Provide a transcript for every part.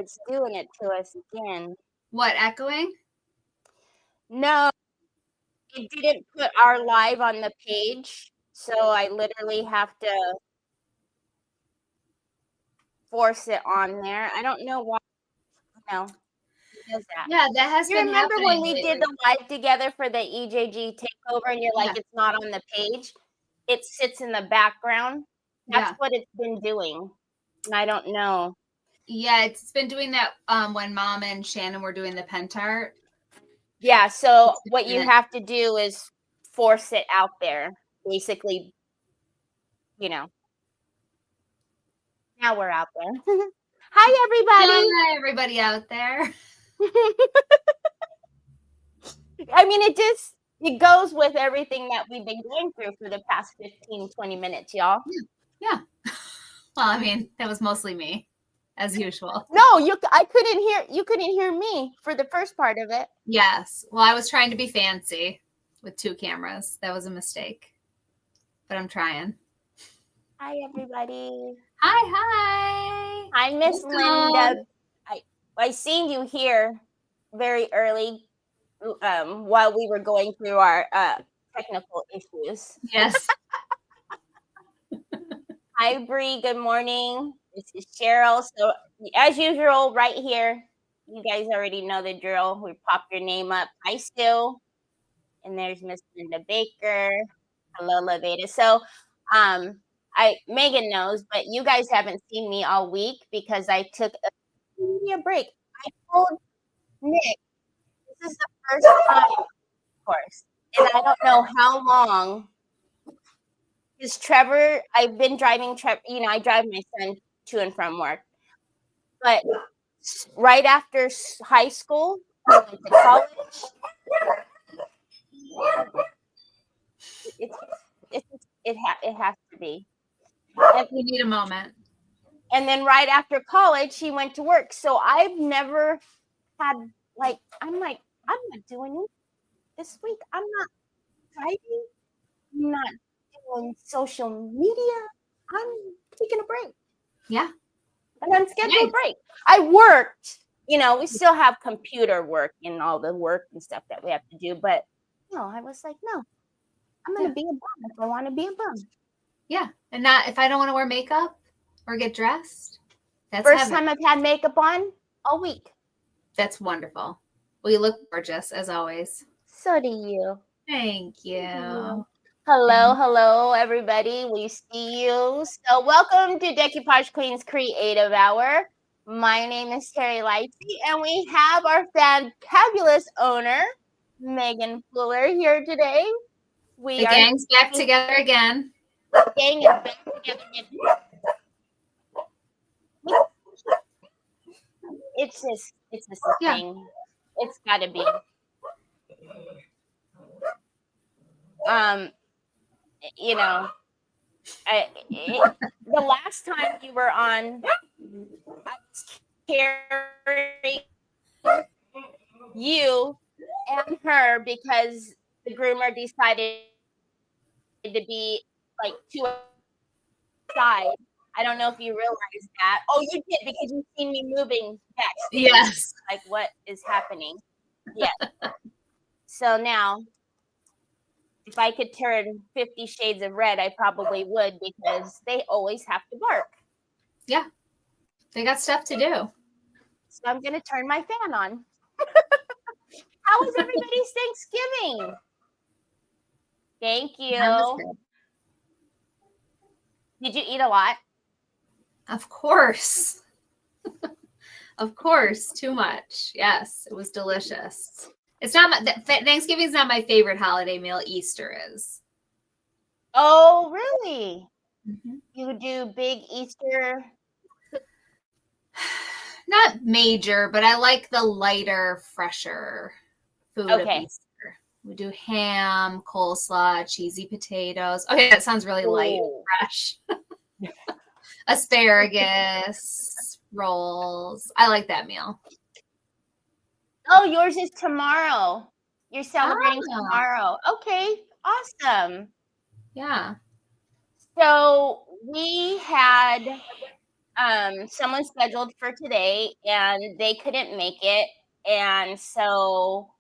it's doing it to us again. What, echoing? No, it didn't put our live on the page, so I literally have to force it on there. I don't know why. No, it does that. Yeah, that has You been remember happening when we lately. did the live together for the EJG takeover and you're like, Yeah. it's not on the page? It sits in the background. That's Yeah. what it's been doing. And I don't know. Yeah, it's been doing that when Mom and Shannon were doing the pentart. Yeah, so what you have to do is force it out there. Basically, you know. Now we're out there. Hi, everybody. Hi, everybody out there. I mean, it goes with everything that we've been going through for the past 15, 20 minutes, y'all. Yeah. Well, I mean, that was mostly me, as usual. No, you couldn't hear me for the first part of it. Yes. Well, I was trying to be fancy with 2 cameras. That was a mistake. But I'm trying. Hi, everybody. Hi. Hi, Miss Linda. I seen you here very early while we were going through our technical issues. Yes. Hi, Bree. Good morning. This is Cheryl. So, as usual, right here, you guys already know the drill. We pop your name up. Hi, Stu. And there's Miss Linda Baker. Hello, Laveda. So, Meghan knows, but you guys haven't seen me all week because I took a break. I told Nick this is the first time, of course, and I don't know how long. Because Trevor, I've been driving Trevor. I drive my son to and from work, but right after high school, I went to college. It has to be. And we need a moment. And then right after college, he went to work. So I've never had I'm not doing it this week. I'm not driving. I'm not doing social media. I'm taking a break. Yeah. An unscheduled break. I worked. We still have computer work and all the work and stuff that we have to do. But I was like, no, I'm going to be a bum if I want to be a bum. Yeah. And not if I don't want to wear makeup or get dressed. That's First time I've had makeup on all week. That's wonderful. Well, you look gorgeous as always. So do you. Thank you. Hello, everybody. We see you. So welcome to Decoupage Queen's Creative Hour. My name is Teri Lightsey, and we have our fantabulous owner, Meghan Fuller, here today. The gang's back together again. The gang is back together again. It's just a thing. It's got to be. The last time you were on, I was carrying you and her because the groomer decided to be like 2 side. I don't know if you realized that. Oh, you did because you've seen me moving backstage. Yes. Like what is happening? Yes. So now, if I could turn 50 Shades of Red, I probably would because they always have to bark. Yeah. They got stuff to do. So I'm going to turn my fan on. How was everybody's Thanksgiving? Thank you. Did you eat a lot? Of course. Of course. Too much. Yes. It was delicious. It's not Thanksgiving's not my favorite holiday meal. Easter is. Oh, really? Mm-hmm. You do big Easter? Not major, but I like the lighter, fresher food of Easter. We do ham, coleslaw, cheesy potatoes. Okay, that sounds really light and fresh. Asparagus, rolls. I like that meal. Oh, yours is tomorrow. You're celebrating tomorrow. Okay, awesome. Yeah. So we had someone scheduled for today and they couldn't make it. And so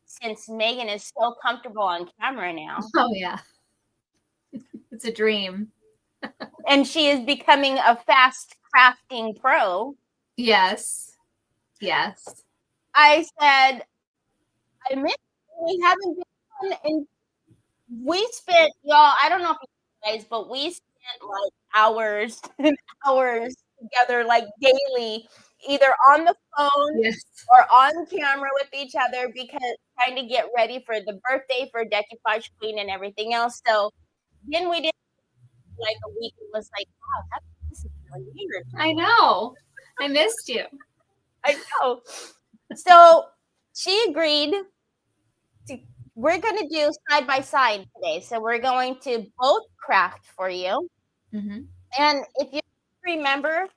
since Megan is so comfortable on camera now. Oh yeah. It's a dream. And she is becoming a fast crafting pro. Yes. Yes. I said, I miss you. We haven't been, and we spent, y'all, I don't know if you guys, but we spent like hours and hours together, like daily, either on the phone Yes. or on camera with each other, because trying to get ready for the birthday for Decoupage Queen and everything else. So then we did like a week and was like, wow, this is really weird. I know. I missed you. I know. So she agreed to, we're going to do side by side today. So we're going to both craft for you. Mm-hmm. And if you remember,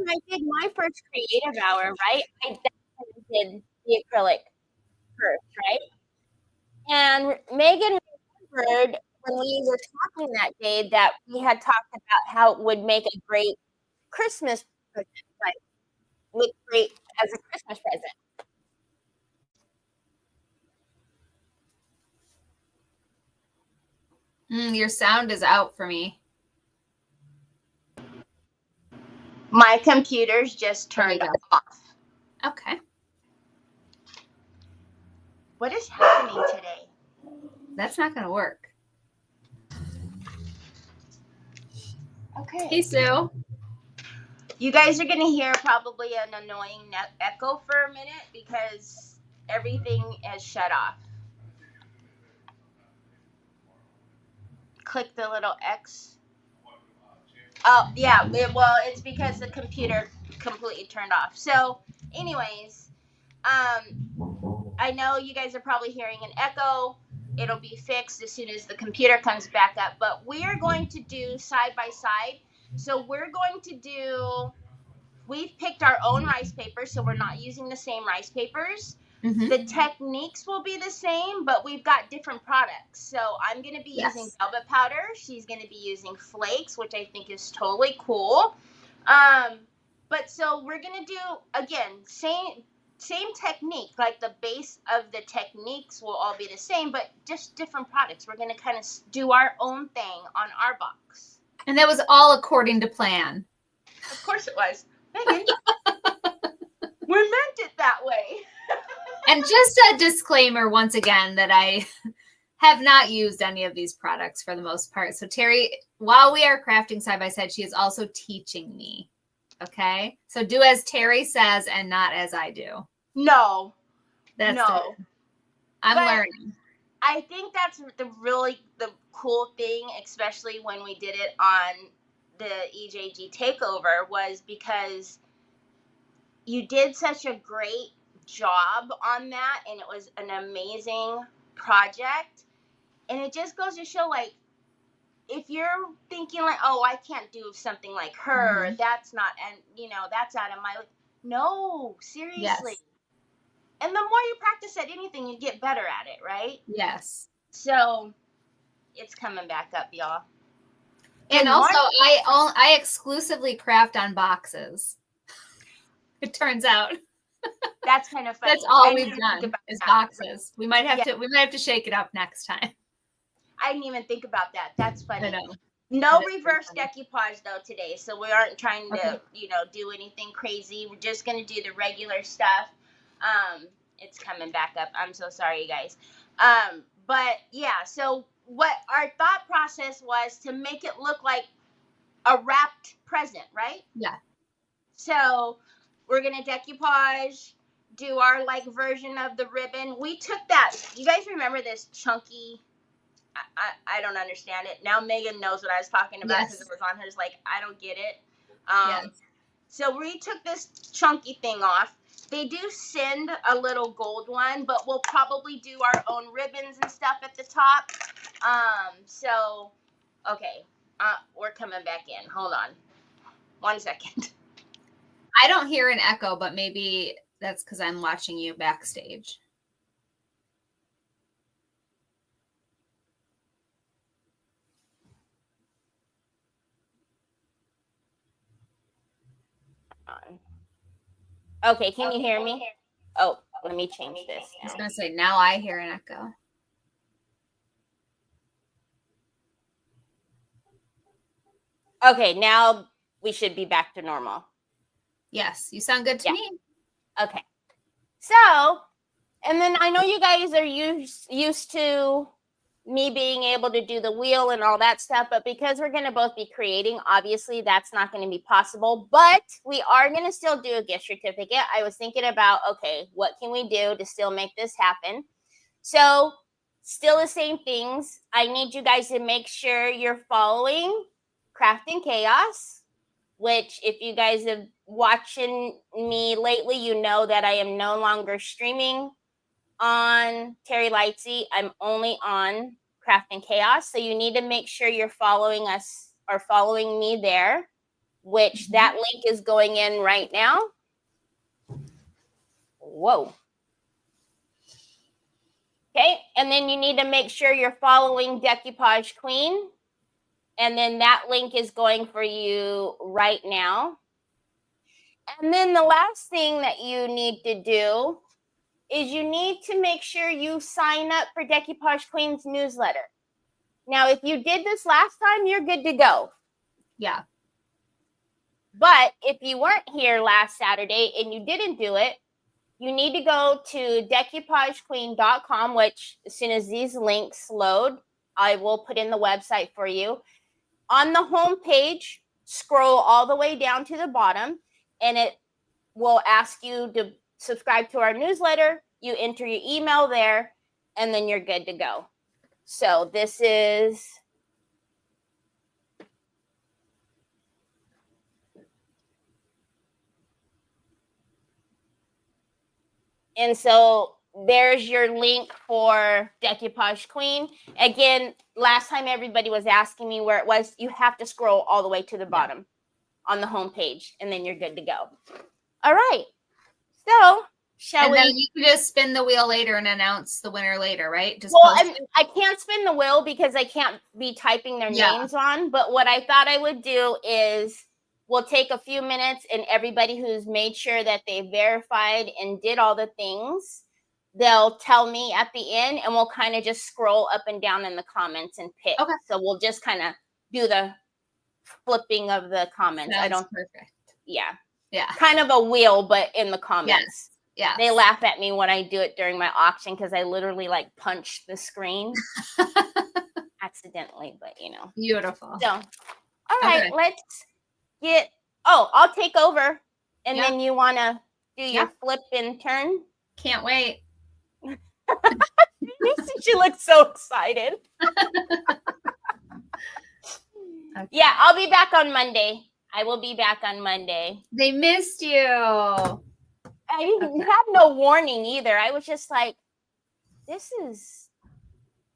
I did my first creative hour, right? I definitely did the acrylic first, right? And Megan remembered when we were talking that day that we had talked about how it would make a great Christmas present, like look great as a Christmas present. Your sound is out for me. My computer's just turned off. Okay. What is happening today? That's not going to work. Okay. Hey, Sue. You guys are going to hear probably an annoying echo for a minute because everything is shut off. Click the little X. Oh, yeah. Well, it's because the computer completely turned off. So, anyways, I know you guys are probably hearing an echo. It'll be fixed as soon as the computer comes back up. But we are going to do side by side. So we're going to do, we've picked our own rice papers, so we're not using the same rice papers. Mm-hmm. The techniques will be the same, but we've got different products. So I'm going to be using velvet powder. She's going to be using flakes, which I think is totally cool. But so we're going to do, again, same technique, like the base of the techniques will all be the same, but just different products. We're going to kind of do our own thing on our box. And that was all according to plan. Of course it was. Megan, we meant it that way. And just a disclaimer once again that I have not used any of these products for the most part. So Teri, while we are crafting side by side, she is also teaching me. Okay? So do as Teri says and not as I do. No. That's it. I'm learning. I think that's the cool thing, especially when we did it on the EJG takeover, was because you did such a great job on that, and it was an amazing project. And it just goes to show, like, if you're thinking like, oh, I can't do something like her, Mm-hmm. that's not, and that's out of my, no, seriously. Yes. And the more you practice at anything, you get better at it, right? Yes. So it's coming back up, y'all. And also, I exclusively craft on boxes. It turns out. That's kind of funny. That's all we've done is boxes. We might have to shake it up next time. I didn't even think about that. That's funny. I know. No reverse decoupage though today, so we aren't trying to, do anything crazy. We're just gonna do the regular stuff. It's coming back up. I'm so sorry, you guys. But yeah, so what our thought process was to make it look like a wrapped present, right? Yeah. So we're gonna decoupage, do our version of the ribbon. We took that. You guys remember this chunky? I don't understand it. Now Megan knows what I was talking about because it was on hers. I don't get it. Yes. So we took this chunky thing off. They do send a little gold one, but we'll probably do our own ribbons and stuff at the top. So, okay. We're coming back in. Hold on. 1 second. I don't hear an echo, but maybe that's because I'm watching you backstage. on. Okay, can you hear me? Oh, let me change this I was now. going to say, now I hear an echo. Okay, now we should be back to normal. Yes, you sound good to me. Okay. So, and then I know you guys are used to me being able to do the wheel and all that stuff, but because we're going to both be creating, obviously that's not going to be possible, but we are going to still do a gift certificate. I was thinking about, okay, what can we do to still make this happen? So still the same things. I need you guys to make sure you're following Crafting Chaos, which if you guys have watching me lately, you know that I am no longer streaming on Teri Lightsy. I'm only on Crafting Chaos. So you need to make sure you're following us or following me there, which that link is going in right now. Whoa. Okay, and then you need to make sure you're following Decoupage Queen. And then that link is going for you right now. And then the last thing that you need to do is you need to make sure you sign up for Decoupage Queen's newsletter. Now, if you did this last time, you're good to go. Yeah. But if you weren't here last Saturday and you didn't do it, you need to go to decoupagequeen.com, which as soon as these links load, I will put in the website for you. On the home page, scroll all the way down to the bottom, and it will ask you to subscribe to our newsletter. You enter your email there, and then you're good to go. So this is... And so there's your link for Decoupage Queen. Again, last time everybody was asking me where it was. You have to scroll all the way to the bottom on the home page, and then you're good to go. All right. So, shall we? And then you can just spin the wheel later and announce the winner later, right? Just well, I can't spin the wheel because I can't be typing their names on. But what I thought I would do is we'll take a few minutes, and everybody who's made sure that they verified and did all the things, they'll tell me at the end, and we'll kind of just scroll up and down in the comments and pick. Okay. So we'll just kind of do the flipping of the comments. That's perfect. Yeah. Yeah. Kind of a wheel, but in the comments. Yes. Yeah. They laugh at me when I do it during my auction because I literally like punch the screen accidentally, but you know. Beautiful. So, all right, let's get. Oh, I'll take over, and then you want to do your flip and turn. Can't wait. She looks so excited. Okay. Yeah, I'll be back on Monday. I will be back on Monday. They missed you. I didn't have no warning either. I was just like, this is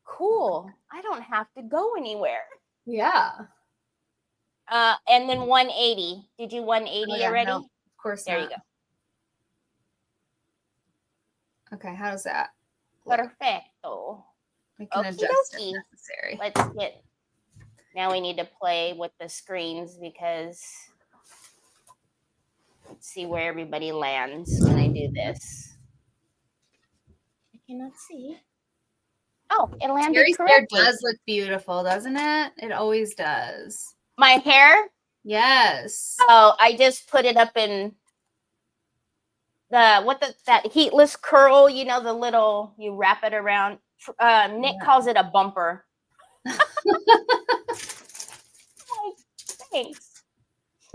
cool. I don't have to go anywhere. Yeah. And then 180. Did you 180 already? No, of course there not. You go. Okay, how does that? Perfecto. I can adjust if necessary. Let's get. Now we need to play with the screens because let's see where everybody lands when I do this. I cannot see. Oh, it landed Teri's correctly. hair does look beautiful, doesn't it? It always does. My hair? Yes. Oh, I just put it up in that heatless curl, you know, the little, you wrap it around. Nick calls it a bumper. Thanks.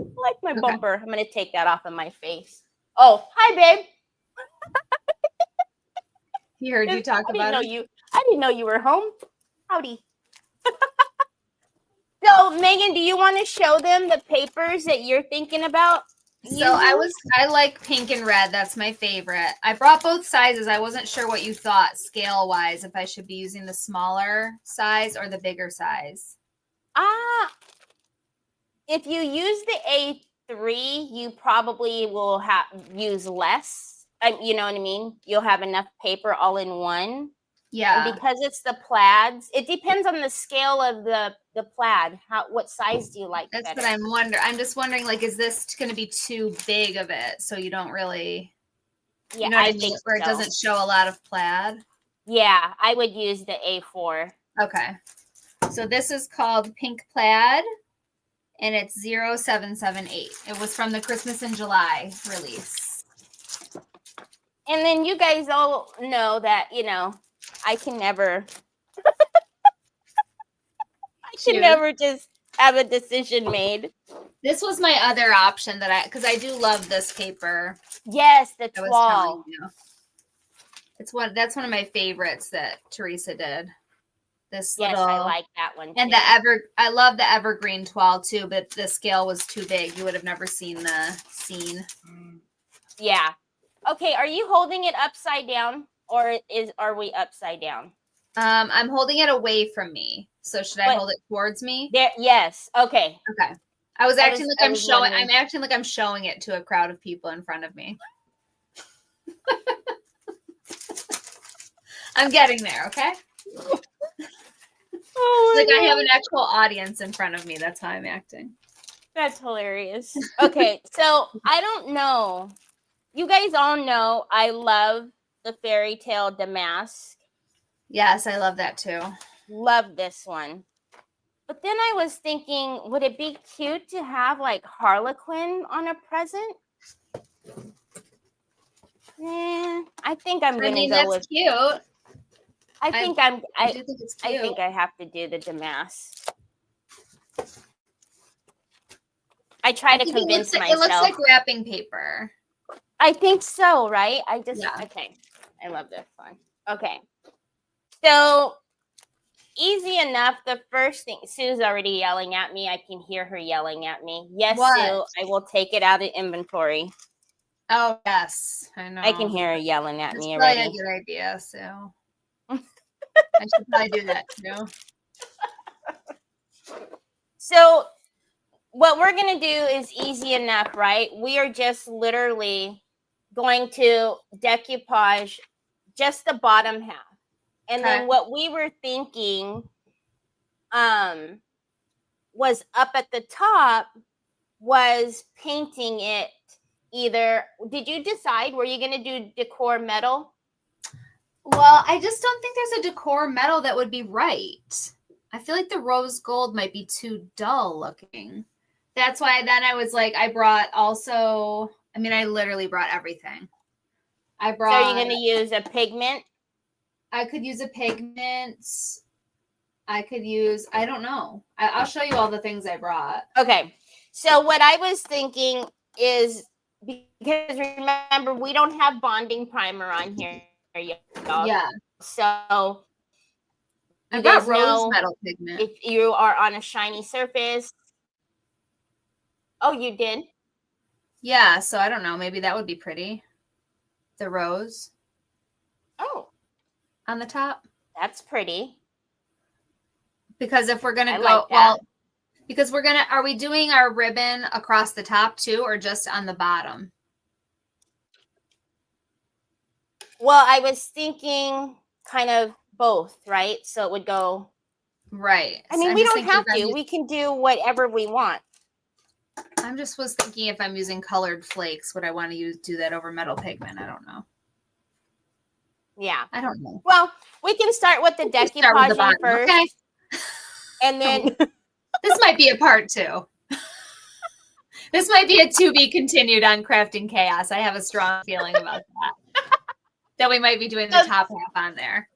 I like my bumper. I'm going to take that off of my face. Oh, hi, babe. He heard you talk about it. I didn't know you were home. Howdy. So, Megan, do you want to show them the papers that you're thinking about? So I like pink and red. That's my favorite. I brought both sizes. I wasn't sure what you thought scale wise, if I should be using the smaller size or the bigger size. If you use the A3, you probably will use less. You know what I mean? You'll have enough paper all in one. Yeah. And because it's the plaids, it depends on the scale of the plaid. What size do you like That's better? what I'm wondering. I'm just wondering, like, is this going to be too big of it so you don't really, Yeah, you know what I mean? think Where it so. doesn't show a lot of plaid. Yeah, I would use the A4. Okay. So this is called Pink Plaid, and it's 0778. It was from the Christmas in July release. And then you guys all know that, you know, I can never just have a decision made. This was my other option because I do love this paper. Yes, the toile. That's one of my favorites that Teresa did. This yes, little, I like that one. And too. I love the evergreen toile too, but the scale was too big. You would have never seen the scene. Yeah. Okay, are you holding it upside down or are we upside down? I'm holding it away from me. So should I hold it towards me? There, yes. Okay. Okay. I'm acting like I'm showing it to a crowd of people in front of me. I'm getting there, okay? Oh like God. I have an actual audience in front of me. That's how I'm acting. That's hilarious. Okay, so I don't know. You guys all know I love the fairy tale damask. Yes, I love that too. Love this one. But then I was thinking, would it be cute to have like Harlequin on a present? I think I'm going to go with cute. I think it's cute. I think I have to do the damask. I try to convince myself. It looks like wrapping paper. I think so, right? Okay. I love this one. Okay. So easy enough. The first thing, Sue's already yelling at me. I can hear her yelling at me. Yes, what? Sue, I will take it out of inventory. Oh, yes. I know. I can hear her yelling at me already. That's a good idea, Sue. I should probably do that too. So what we're going to do is easy enough, right? We are just literally going to decoupage just the bottom half. And then what we were thinking was up at the top was painting it either. Did you decide, were you going to do decor metal? Well, I just don't think there's a decor metal that would be right. I feel like the rose gold might be too dull looking. That's why then I was like, I literally brought everything. So are you going to use a pigment? I could use a pigment. I don't know. I'll show you all the things I brought. Okay. So what I was thinking is, because remember, we don't have bonding primer on here. Y'all. Yeah. So I got rose metal pigment. If you are on a shiny surface. Oh, you did? Yeah. So I don't know. Maybe that would be pretty. The rose. Oh. On the top. That's pretty. Because if we're going to go, are we doing our ribbon across the top too, or just on the bottom? Well, I was thinking kind of both, right? So it would go. Right. I mean, we don't have to. We can do whatever we want. I was thinking if I'm using colored flakes, would I want to do that over metal pigment? I don't know. Yeah. I don't know. Well, we can start with the decoupaging first. Okay. And then this might be a part 2. This might be a to be continued on Crafting Chaos. I have a strong feeling about that. That we might be doing the top half on there.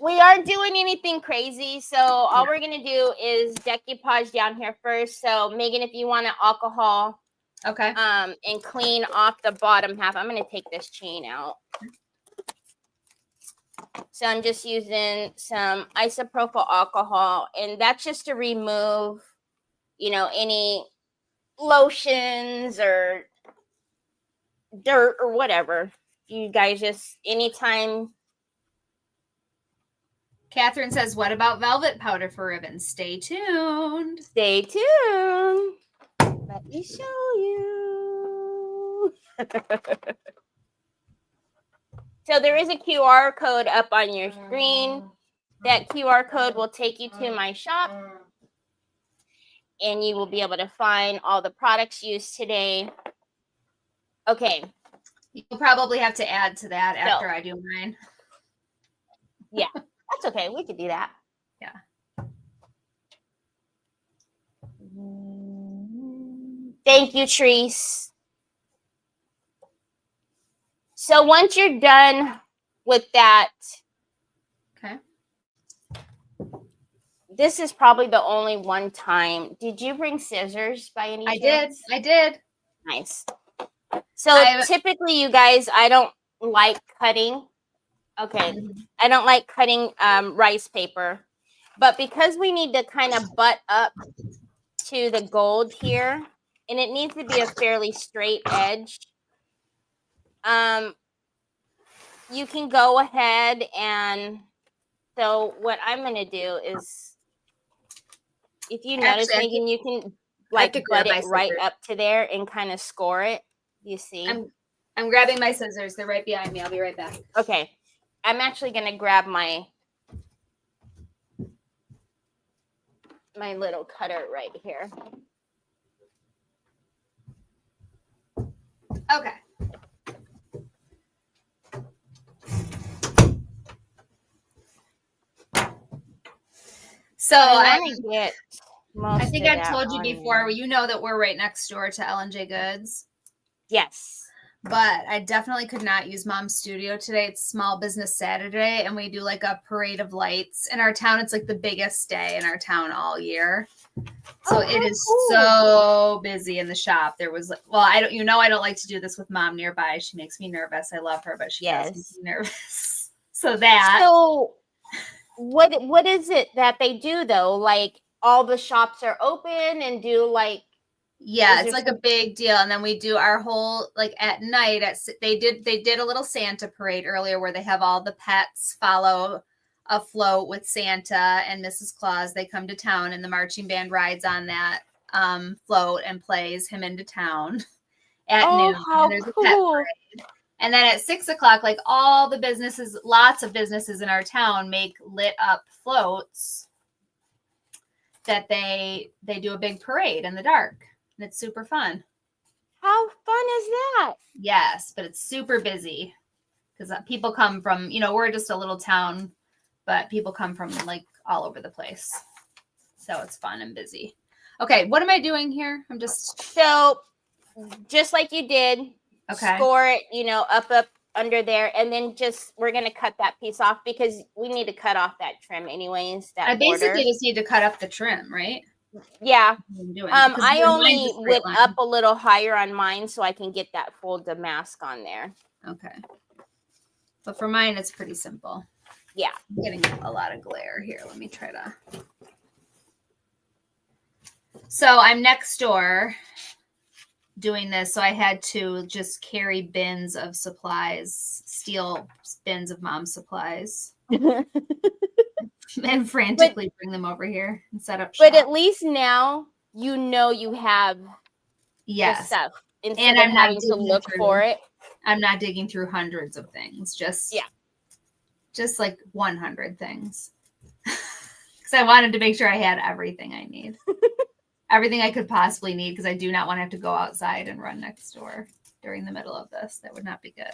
We aren't doing anything crazy. So all we're going to do is decoupage down here first. So Megan, if you want to alcohol and clean off the bottom half, I'm going to take this chain out. So I'm just using some isopropyl alcohol, and that's just to remove, any lotions or dirt or whatever. You guys just, anytime. Catherine says, what about velvet powder for ribbons? Stay tuned. Stay tuned. Let me show you. So there is a QR code up on your screen. That QR code will take you to my shop, and you will be able to find all the products used today. Okay. You'll probably have to add to that after I do mine. Yeah, that's okay. We could do that. Yeah. Thank you, Treese. So once you're done with that, okay. This is probably the only one time. Did you bring scissors by any chance? I did. Nice. So typically, you guys, I don't like cutting. Okay. I don't like cutting rice paper. But because we need to kind of butt up to the gold here, and it needs to be a fairly straight edge, you can go ahead and, so what I'm going to do is, if you notice, Megan, you can like butt it right up to there and kind of score it. You see? I'm grabbing my scissors. They're right behind me. I'll be right back. Okay. I'm actually going to grab my little cutter right here. Okay. So I think I've told you before, you know that we're right next door to L&J Goods. Yes. But I definitely could not use Mom's studio today. It's Small Business Saturday, and we do like a parade of lights. In our town, it's like the biggest day in our town all year. So it is so busy in the shop. There was, well, I don't like to do this with Mom nearby. She makes me nervous. I love her, but she does make me nervous. So what is it that they do though? Like all the shops are open and do like, yeah, it's like a big deal. And then we do our whole, like at night, they did a little Santa parade earlier where they have all the pets follow a float with Santa and Mrs. Claus. They come to town and the marching band rides on that float and plays Him into Town at noon. How and cool. A pet parade. And then at 6 o'clock, like all the businesses, lots of businesses in our town make lit up floats that they do a big parade in the dark. And it's super fun. How fun is that? Yes, but it's super busy because people come from, we're just a little town, but people come from like all over the place. So it's fun and busy. Okay, what am I doing here? So just like you did, okay. Score it, up under there, and then we're going to cut that piece off because we need to cut off that trim anyways. I basically just need to cut up the trim, right? Yeah. I only went up a little higher on mine so I can get that full damask on there. Okay. But for mine, it's pretty simple. Yeah. I'm getting a lot of glare here. Let me try to. So I'm next door doing this. So I had to just carry bins of supplies, steel bins of Mom's supplies. And frantically bring them over here and set up shop. But at least now you have the stuff instead of having to look for it. I'm not digging through hundreds of things. Just like 100 things. Because I wanted to make sure I had everything I need. Everything I could possibly need because I do not want to have to go outside and run next door during the middle of this. That would not be good.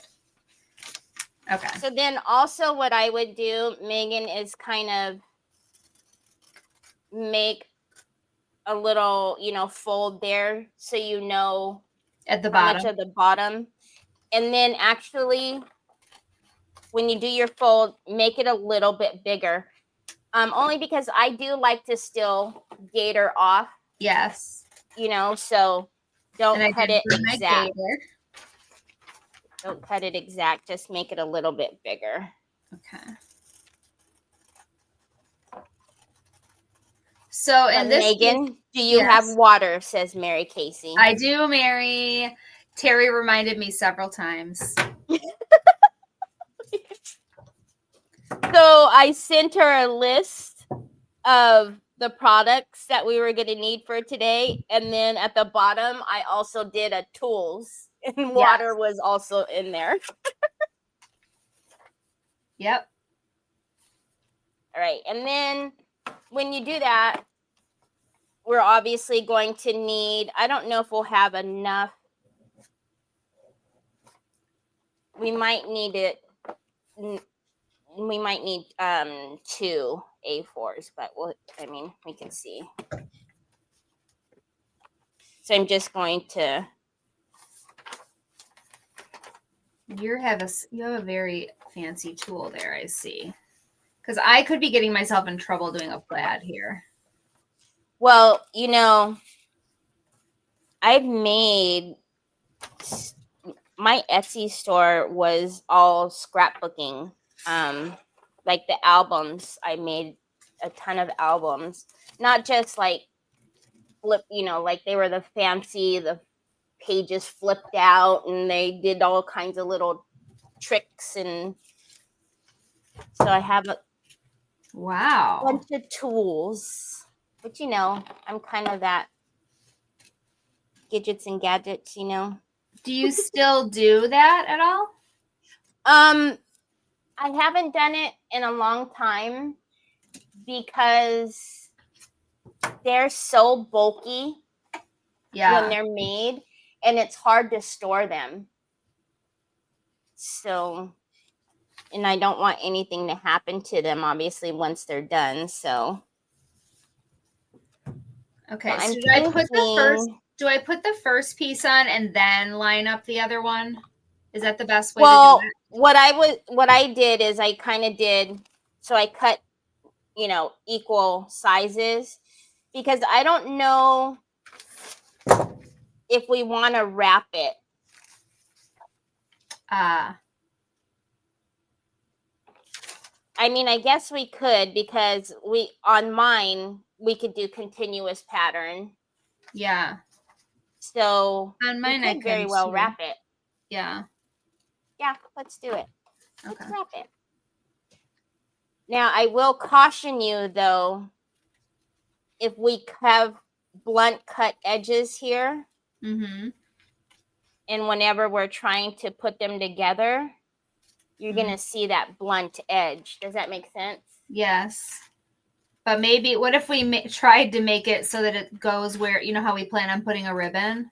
Okay. So then also what I would do, Megan, is kind of make a little, fold there so at the bottom. Much of the bottom. And then actually when you do your fold, make it a little bit bigger. Only because I do like to still gator off. Yes. So don't cut it exact. Don't cut it exact. Just make it a little bit bigger. Okay. So, and this Megan, do you have water? Says Mary Casey. I do, Mary. Teri reminded me several times. So I sent her a list of the products that we were going to need for today. And then at the bottom, I also did a tools. And water was also in there. Yep. All right. And then when you do that, we're obviously going to need, I don't know if we'll have enough. We might need it. We might need 2 A4s, but we can see. So I'm just going to. You have a very fancy tool there, I see. Because I could be getting myself in trouble doing a plaid here. Well, I've made, my Etsy store was all scrapbooking. Like the albums, I made a ton of albums, not just like flip, like they were the pages flipped out, and they did all kinds of little tricks, and so I have a bunch of tools. But I'm kind of that gadgets and gadgets. Do you still do that at all? I haven't done it in a long time because they're so bulky when they're made, and it's hard to store them. So, and I don't want anything to happen to them, obviously, once they're done. So, okay. So do I put the first piece on and then line up the other one? Is that the best way to do it? What I did is I kind of did, so I cut, equal sizes, because I don't know if we want to wrap it. I guess we could, because on mine, we could do continuous pattern. Yeah. So on mine, we could very well wrap it. Yeah. Yeah, let's do it. Okay. Let's wrap it. Now, I will caution you, though, if we have blunt cut edges here, and whenever we're trying to put them together, you're going to see that blunt edge. Does that make sense? Yes. But maybe, what if we tried to make it so that it goes where, how we plan on putting a ribbon?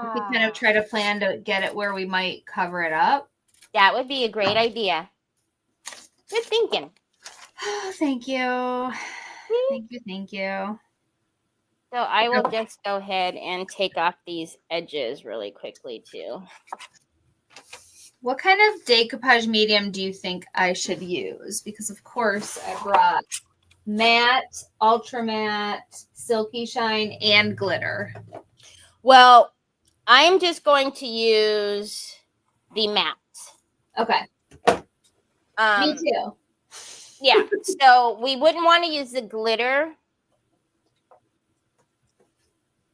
If we kind of try to plan to get it where we might cover it up. That would be a great idea. Good thinking. Thank you. Thank you. So I will just go ahead and take off these edges really quickly too. What kind of decoupage medium do you think I should use? Because of course I brought matte, ultra matte, silky shine, and glitter. Well, I'm just going to use the matte. Okay. Me too. Yeah. So we wouldn't want to use the glitter,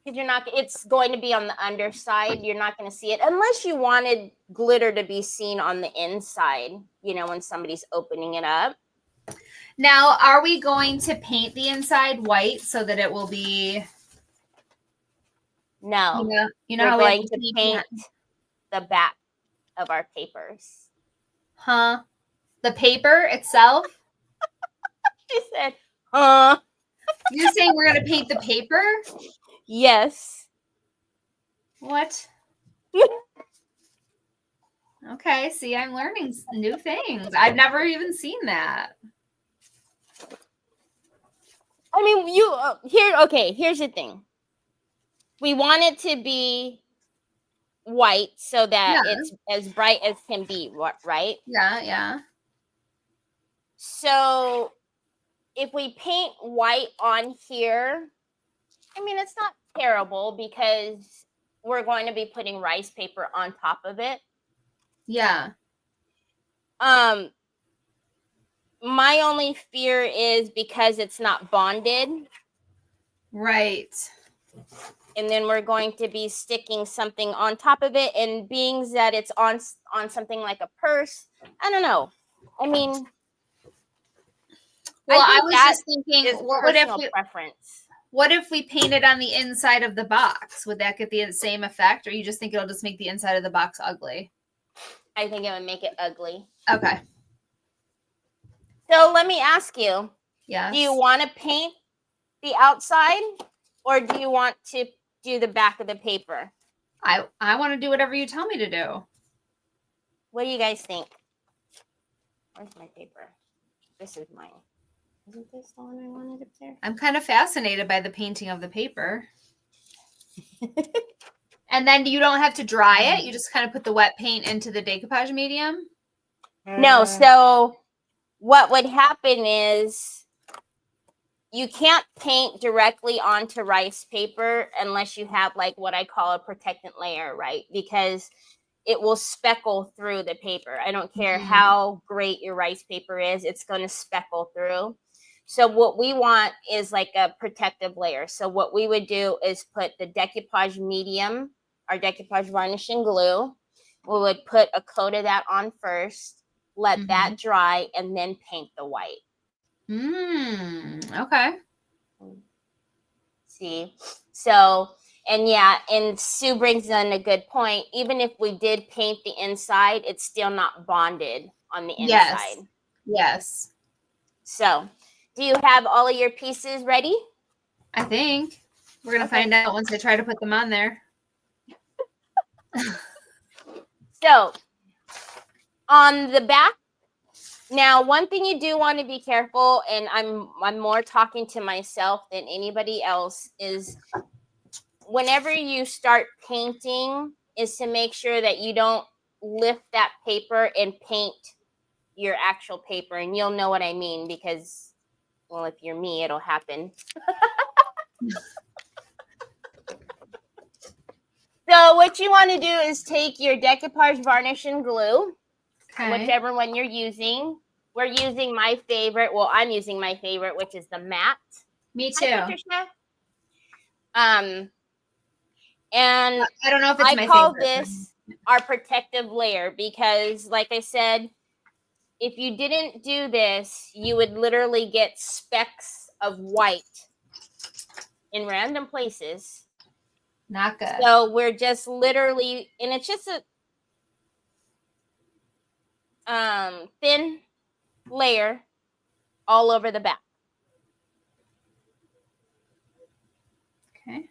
because it's going to be on the underside. You're not going to see it unless you wanted glitter to be seen on the inside, when somebody's opening it up. Now, are we going to paint the inside white so that it will be? No. We're going to paint the back of our papers. Huh? The paper itself? She said, huh? You're saying we're going to paint the paper? Yes. What? Okay, see, I'm learning new things. I've never even seen that. Here's the thing. We want it to be white so that it's as bright as can be, right? Yeah. So if we paint white on here, it's not terrible, because we're going to be putting rice paper on top of it. Yeah. My only fear is because it's not bonded. Right. And then we're going to be sticking something on top of it, and being that it's on something like a purse, I don't know. Well, I was just thinking, preference. What if we paint it on the inside of the box? Would that get the same effect, or you just think it'll just make the inside of the box ugly? I think it would make it ugly. Okay. So let me ask you. Yes. Do you want to paint the outside or do you want to do the back of the paper? I want to do whatever you tell me to do. What do you guys think? Where's my paper? This is mine. Isn't this the one I wanted up there? I'm kind of fascinated by the painting of the paper. And then you don't have to dry it. You just kind of put the wet paint into the decoupage medium. No, so what would happen is you can't paint directly onto rice paper unless you have like what I call a protectant layer, right? Because it will speckle through the paper. I don't care how great your rice paper is, it's going to speckle through. So what we want is like a protective layer. So what we would do is put the decoupage medium, our decoupage varnishing glue. We would put a coat of that on first, let that dry, and then paint the white. Okay. See? So, and yeah, and Sue brings in a good point. Even if we did paint the inside, it's still not bonded on the inside. Yes. So, do you have all of your pieces ready? I think. We're going to find out once I try to put them on there. So, on the back, now one thing you do want to be careful, and I'm more talking to myself than anybody else, is whenever you start painting is to make sure that you don't lift that paper and paint your actual paper. And you'll know what I mean because, well, if you're me, it'll happen. So what you want to do is take your decoupage varnish and glue, whichever one you're using. We're using my favorite. Well, I'm using my favorite, which is the matte. Me too. Hi, Patricia. And I don't know if it's my call favorite. this our protective layer because, like I said, if you didn't do this, you would literally get specks of white in random places. Not good. So we're just literally, and it's just a thin layer all over the back. Okay.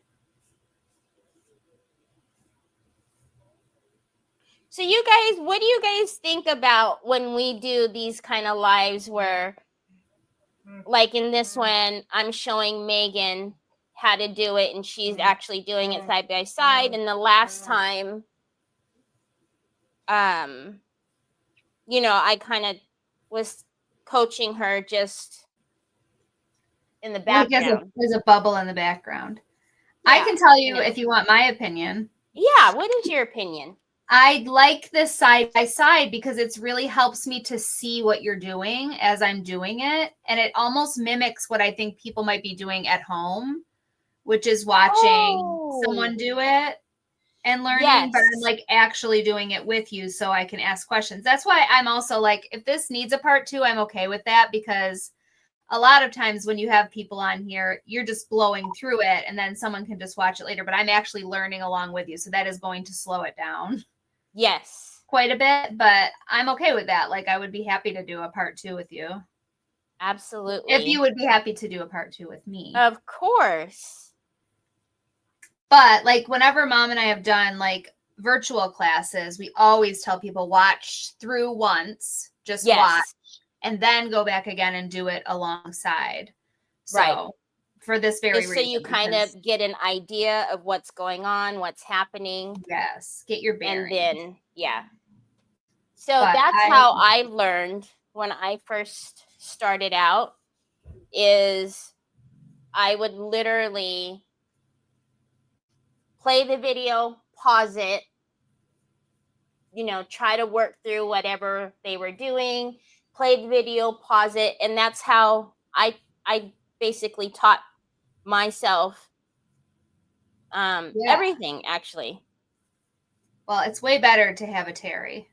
So you guys, what do you guys think about when we do these kind of lives where, like in this one, I'm showing Meghan how to do it and she's actually doing it side by side. And the last time, you know, I kind of was coaching her just in the background. Like there's a bubble in the background. Yeah, I can tell you if you want my opinion. Yeah, what is your opinion? I like this side by side because it really helps me to see what you're doing as I'm doing it. And it almost mimics what I think people might be doing at home, which is watching someone do it and learning, but I'm like actually doing it with you so I can ask questions. That's why I'm also like, if this needs a part 2, I'm okay with that because a lot of times when you have people on here, you're just blowing through it and then someone can just watch it later, but I'm actually learning along with you. So that is going to slow it down. Yes. Quite a bit, but I'm okay with that. Like I would be happy to do a part 2 with you. Absolutely. If you would be happy to do a part 2 with me. Of course. But like whenever Mom and I have done like virtual classes, we always tell people watch through once, just watch, and then go back again and do it alongside. So for this very reason. So you kind of get an idea of what's going on, what's happening. Yes. Get your bearings. And then, So that's how I learned when I first started out is I would literally play the video, pause it, you know, try to work through whatever they were doing, play the video, pause it. And that's how I basically taught myself everything, actually. Well, it's way better to have a Teri.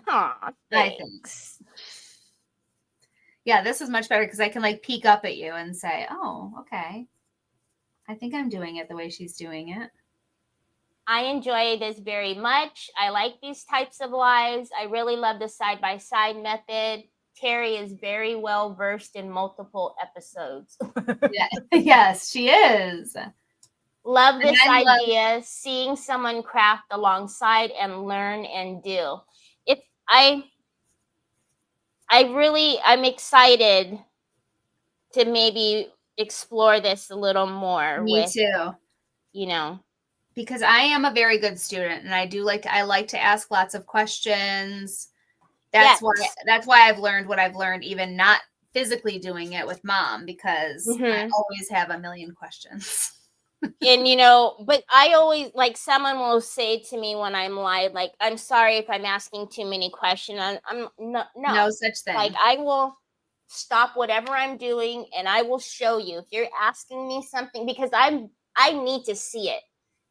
I think. Yeah, this is much better because I can like peek up at you and say, oh, okay. I think I'm doing it the way she's doing it. I enjoy this very much. I like these types of lives. I really love the side-by-side method. Teri is very well versed in multiple episodes. Yeah. Yes, she is. Love this idea, seeing someone craft alongside and learn and do. I'm excited to maybe explore this a little more. Me too. Because I am a very good student, and I like to ask lots of questions. That's why I've learned what I've learned, even not physically doing it with Mom, because I always have a million questions. And but I always, like, someone will say to me when I'm live, like, I'm sorry if I'm asking too many questions. I'm no such thing. Like, I will stop whatever I'm doing and I will show you if you're asking me something, because I need to see it.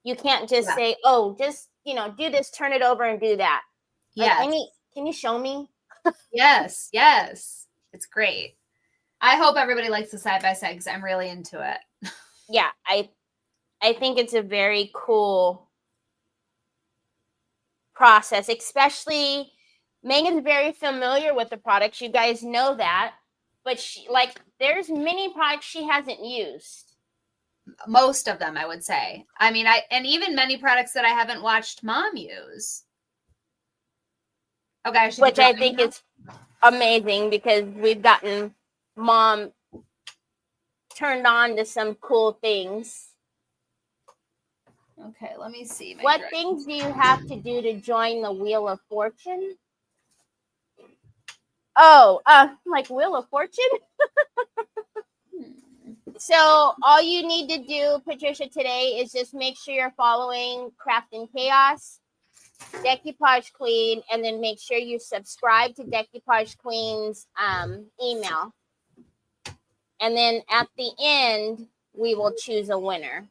You can't just say, oh, just do this, turn it over and do that. Yeah. Can you show me? Yes. It's great. I hope everybody likes the side-by-side because I'm really into it. Yeah, I think it's a very cool process, especially Meghan's very familiar with the products. You guys know that. But there's many products she hasn't used. Most of them, I would say. I mean, and even many products that I haven't watched Mom use. Okay, which I think is amazing, because we've gotten Mom turned on to some cool things. Okay, let me see. What things do you have to do to join the Wheel of Fortune? Oh, like Wheel of Fortune? So all you need to do, Patricia, today is just make sure you're following Craftin' Chaos, Decoupage Queen, and then make sure you subscribe to Decoupage Queen's email. And then at the end, we will choose a winner.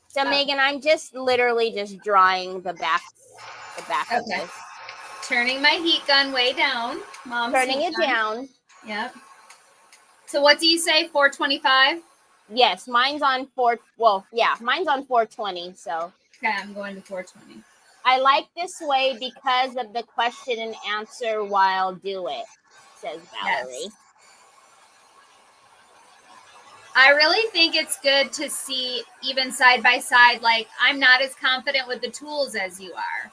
So Meghan, I'm just literally just drawing the back of this. Turning my heat gun way down. Mom's turning it down. Yep. So what do you say? 425? Yes, mine's on 4. Well, yeah, mine's on 420. So okay, I'm going to 420. I like this way because of the question and answer while do it, says Valerie. Yes. I really think it's good to see even side by side, like I'm not as confident with the tools as you are.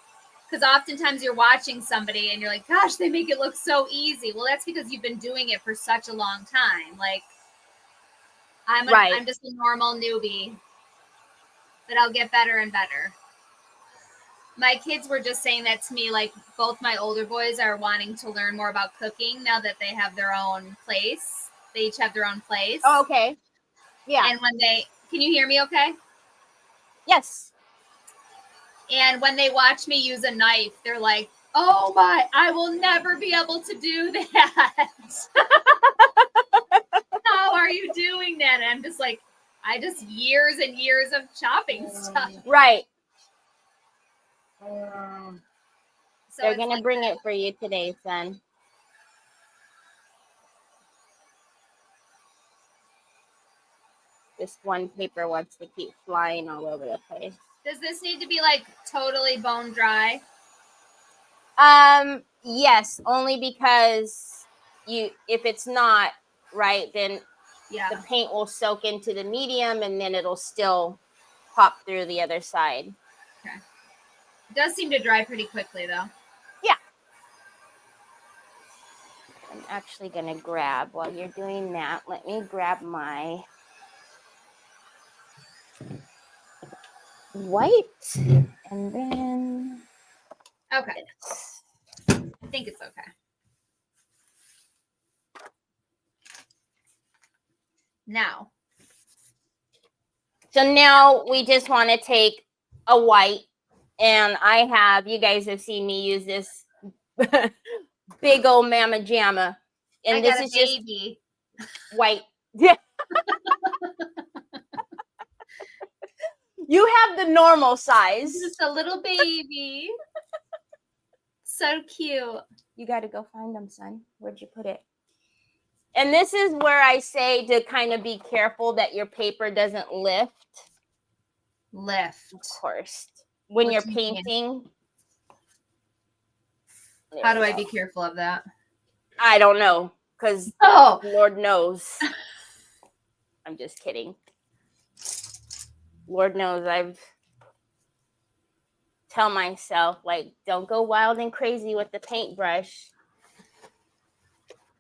Because oftentimes you're watching somebody and you're like, gosh, they make it look so easy. Well, that's because you've been doing it for such a long time. Like I'm just a normal newbie, but I'll get better and better. My kids were just saying that to me, like both my older boys are wanting to learn more about cooking now that they have their own place. They each have their own place. Oh, okay. Yeah. And can you hear me okay? Yes. And when they watch me use a knife, they're like, oh my, I will never be able to do that. How are you doing that? And I'm just like, years and years of chopping stuff. Right. So they're going to bring it for you today, son. This one paper wants to keep flying all over the place. Does this need to be like totally bone dry? Yes, only because if it's not right, then the paint will soak into the medium and then it'll still pop through the other side. Okay. It does seem to dry pretty quickly though. Yeah. I'm actually going to grab, while you're doing that, let me grab my white, and then okay, I think it's okay. Now we just want to take a white, and you guys have seen me use this big old mama jamma, and this is baby. Just white. Yeah. You have the normal size. Just a little baby. So cute. You got to go find them, son. Where'd you put it? And this is where I say to kind of be careful that your paper doesn't lift. lift. Of course. When What you're do you mean? painting. How do I be careful of that? I don't know, because Oh, Lord knows. I'm just kidding. Lord knows I've tell myself, like, don't go wild and crazy with the paintbrush.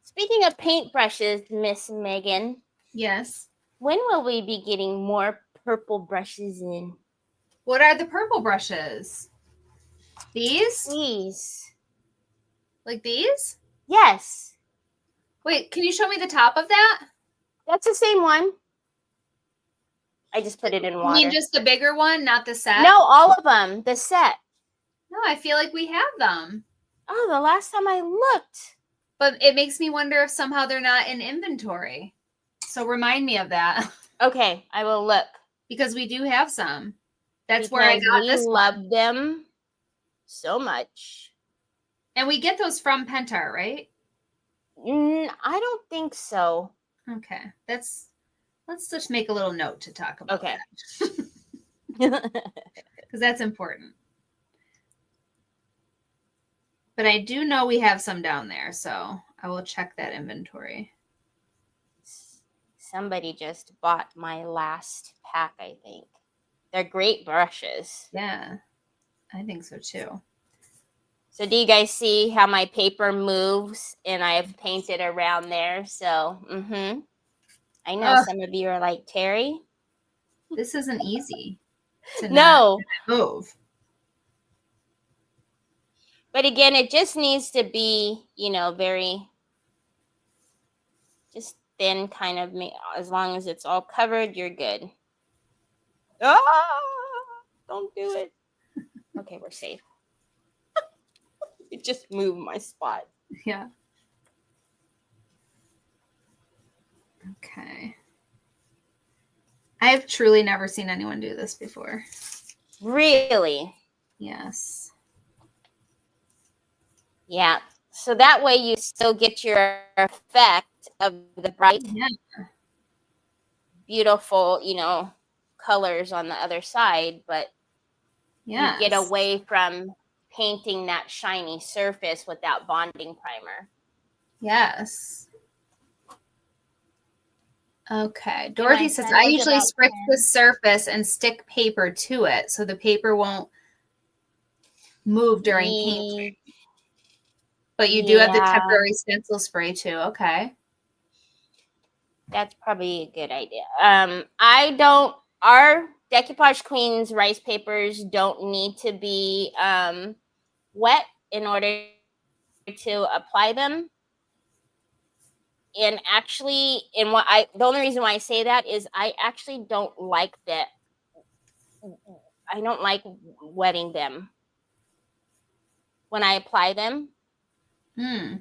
Speaking of paintbrushes, Miss Megan. yes. When will we be getting more purple brushes in? What are the purple brushes? These? Please. Like these? Yes. Wait, can you show me the top of that? That's the same one. I just put it in You water. mean just the bigger one, not the set? No, all of them. The set. No, I feel like we have them. Oh, the last time I looked. But it makes me wonder if somehow they're not in inventory. So remind me of that. Okay, I will look. Because we do have some. That's because where I got we this love one. them so much. And we get those from Pentar, right? I don't think so. Okay. Let's just make a little note to talk about Okay. that. Because that's important. But I do know we have some down there, so I will check that inventory. Somebody just bought my last pack, I think. They're great brushes. Yeah, I think so too. So do you guys see how my paper moves and I've painted around there? So, I know some of you are like, Teri? This isn't easy to No. not move. But again, it just needs to be, very just thin kind of, as long as it's all covered, you're good. Don't do it. Okay, we're safe. It just moved my spot. Yeah. Okay. I have truly never seen anyone do this before. Really? Yes. Yeah. So that way you still get your effect of the bright, beautiful, colors on the other side, but you get away from painting that shiny surface without bonding primer. Yes. Okay. Dorothy says, I usually spritz the surface and stick paper to it so the paper won't move during painting. But you do have the temporary stencil spray too. Okay. That's probably a good idea. Our Decoupage Queen's rice papers don't need to be wet in order to apply them. And actually, the only reason why I say that is I actually don't like that. I don't like wetting them when I apply them. For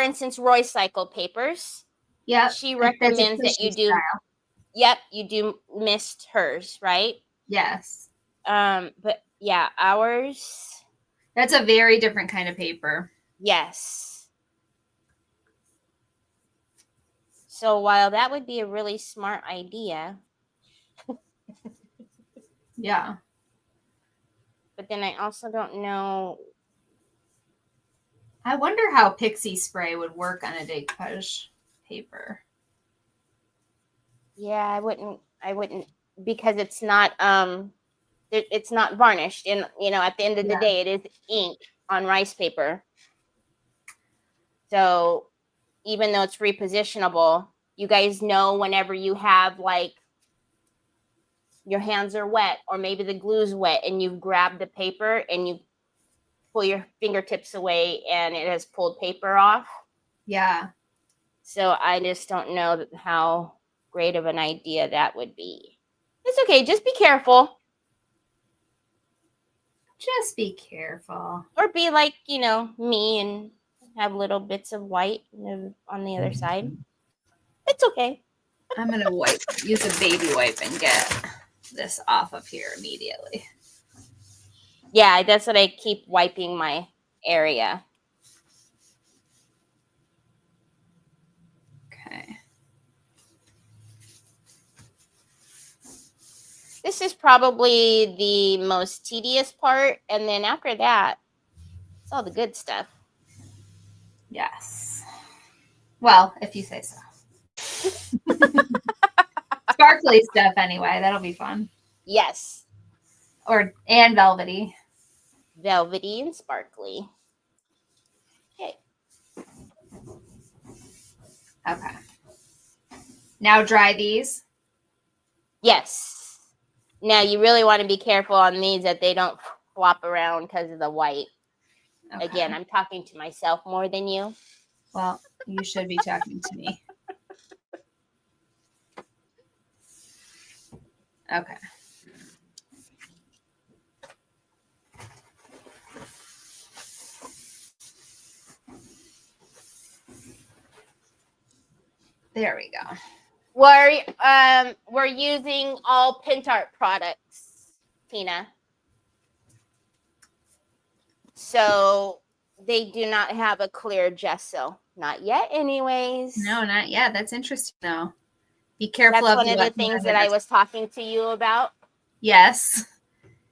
instance, Roy Cycle papers. Yeah. She recommends that you do. Style. Yep, you do mist hers, right? Yes. But yeah, ours. That's a very different kind of paper. Yes. So while that would be a really smart idea. Yeah. But then I also don't know. I wonder how pixie spray would work on a decoupage paper. Yeah, I wouldn't because it's not varnished, and at the end of the day it is ink on rice paper. So even though it's repositionable, you guys know whenever you have like your hands are wet or maybe the glue's wet and you've grabbed the paper and you pull your fingertips away and it has pulled paper off. Yeah. So I just don't know how great of an idea that would be. It's okay. Just be careful. Just be careful. Or be like, me and have little bits of white on the other side. It's okay. I'm going to use a baby wipe and get this off of here immediately. Yeah, that's what I keep wiping my area. Okay. This is probably the most tedious part. And then after that, it's all the good stuff. Yes. Well, if you say so. Sparkly stuff anyway. That'll be fun. Yes. And velvety. Velvety and sparkly. Okay. Okay. Now dry these. Yes. Now you really want to be careful on these that they don't flop around because of the white. Okay. Again, I'm talking to myself more than you. Well, you should be talking to me. Okay. There we go. We're using all Pintart products, Tina. So they do not have a clear gesso. Not yet, anyways. No, not yet. That's interesting, though. Be careful. That's one of the things that I was talking to you about. Yes.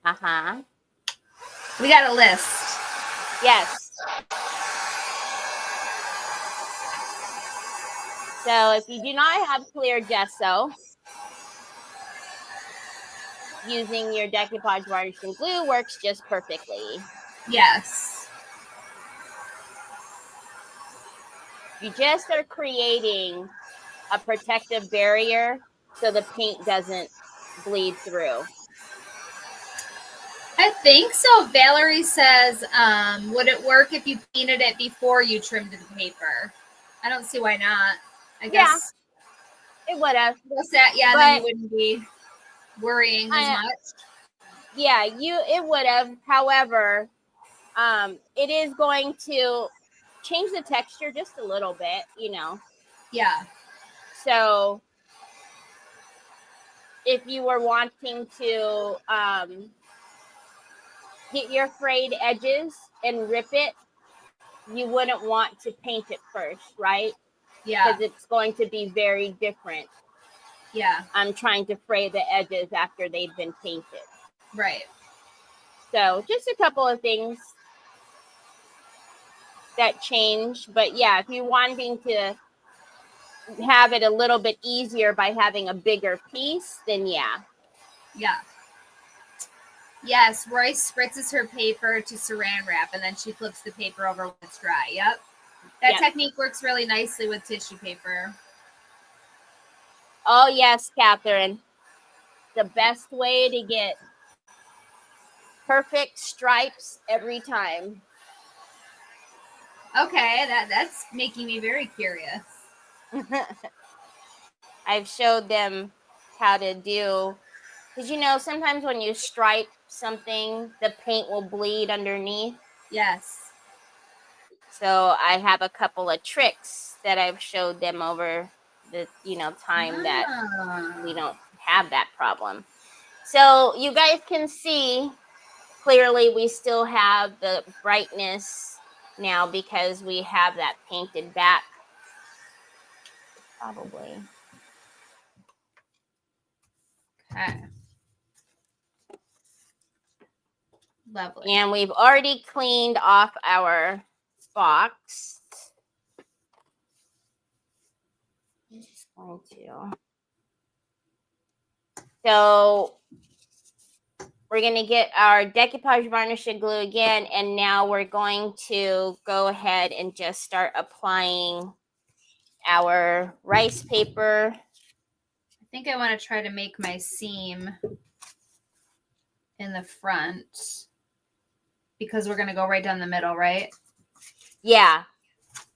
Uh-huh. We got a list. Yes. So if you do not have clear gesso, using your decoupage varnishing glue works just perfectly. Yes. You just are creating a protective barrier so the paint doesn't bleed through. I think so. Valerie says, would it work if you painted it before you trimmed the paper? I don't see why not. I guess it would have. Then you wouldn't be worrying as much. Yeah, it would have. However, it is going to change the texture just a little bit, Yeah. So if you were wanting to get your frayed edges and rip it, you wouldn't want to paint it first, right? Yeah. Because it's going to be very different. Yeah. I'm trying to fray the edges after they've been painted. Right. So just a couple of things that change. But yeah, if you're wanting to have it a little bit easier by having a bigger piece, then yeah. Yeah. Yes, Royce spritzes her paper to saran wrap and then she flips the paper over when it's dry. Yep. That technique works really nicely with tissue paper. Oh, yes, Catherine. The best way to get perfect stripes every time. Okay, that's making me very curious. I've showed them how to do, because sometimes when you stripe something, the paint will bleed underneath. Yes. So I have a couple of tricks that I've showed them over the time that we don't have that problem. So you guys can see clearly we still have the brightness now because we have that painted back. Probably. Okay. Lovely. And we've already cleaned off our box. I'm just going to. So we're going to get our decoupage varnishing glue again. And now we're going to go ahead and just start applying our rice paper. I think I want to try to make my seam in the front because we're going to go right down the middle, right? Yeah,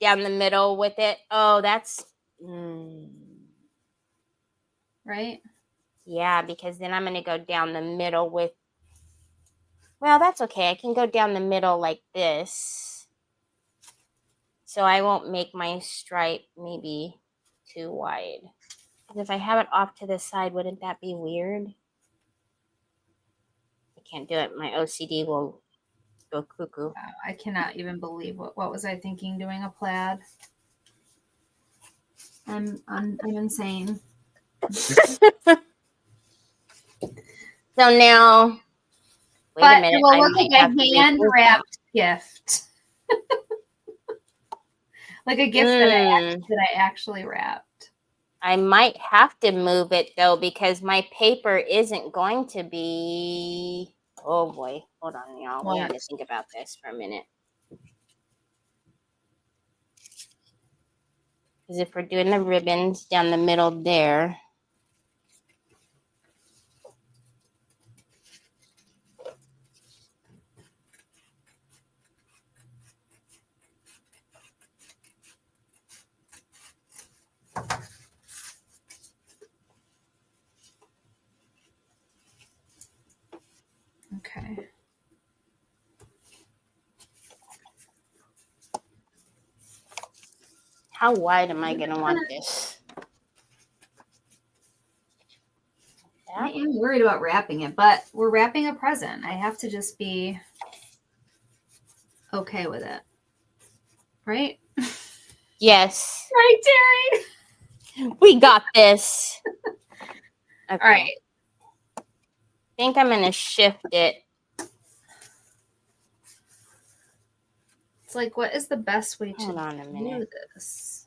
down the middle with it. Oh, that's... Right? Yeah, because then I'm going to go down the middle with... Well, that's okay. I can go down the middle like this. So I won't make my stripe maybe too wide. Because if I have it off to the side, wouldn't that be weird? I can't do it. My OCD will go cuckoo. Wow, I cannot even believe what was I thinking doing a plaid. I'm insane. So now, wait a But minute. it will I look might like have a to make hand this wrapped gift. Like a gift that one. I actually wrapped. I might have to move it though because my paper isn't going to be. Oh boy, hold on, y'all. We What? have to think about this for a minute. Because if we're doing the ribbons down the middle there. Okay. How wide am I going to want this? I am worried about wrapping it, but we're wrapping a present. I have to just be okay with it. Right? Yes. Right, Terry? We got this. Okay. All right. I think I'm going to shift it. It's like, what is the best way Hold to on a do minute. this?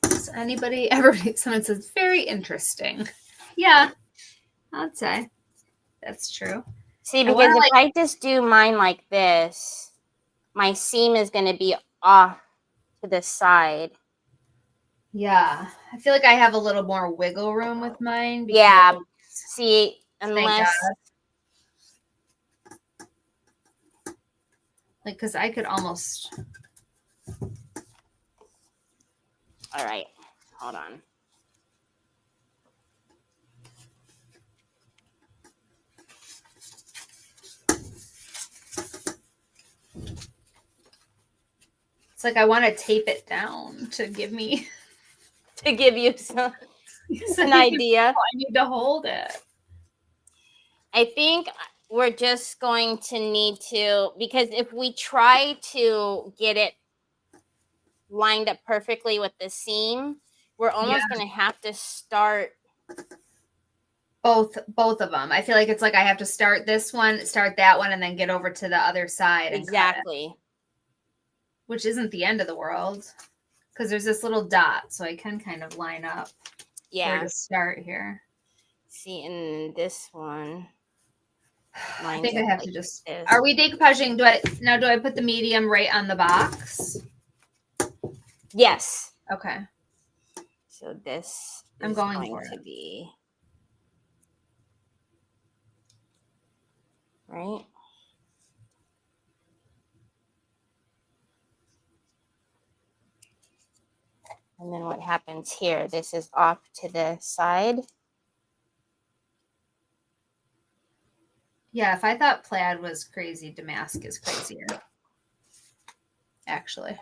Does anybody ever, someone says, very interesting. Yeah, I'd say that's true. See, because if I just do mine like this, my seam is going to be off to the side. Yeah, I feel like I have a little more wiggle room with mine. Yeah. See, unless. Like, because I could almost. All right. Hold on. It's like I want to tape it down to give me. To give you an idea. I need to hold it. I think we're just going to need to, because if we try to get it lined up perfectly with the seam, we're almost going to have to start both of them. I feel like it's like I have to start this one, start that one, and then get over to the other side. Exactly. And cut it, which isn't the end of the world because there's this little dot, so I can kind of line up where to start here. See, in this one, I think I have to just. Are we decoupaging? Do I put the medium right on the box? Yes. Okay. So this I'm is going going for to it. be right. And then what happens here? This is off to the side. Yeah, if I thought plaid was crazy, damask is crazier. Actually.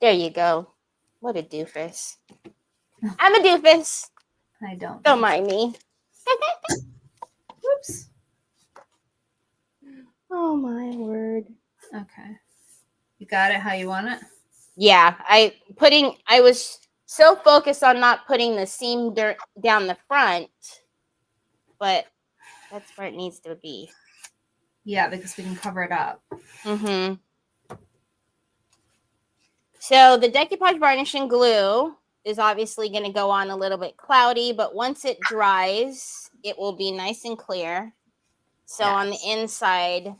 There you go. What a doofus. I'm a doofus. I don't. Don't mind me. Whoops. Oh my word. Okay. You got it how you want it? Yeah, I was so focused on not putting the seam down the front, but that's where it needs to be. Yeah, because we can cover it up. Mm-hmm. So the decoupage varnishing glue is obviously going to go on a little bit cloudy, but once it dries, it will be nice and clear. So on the inside,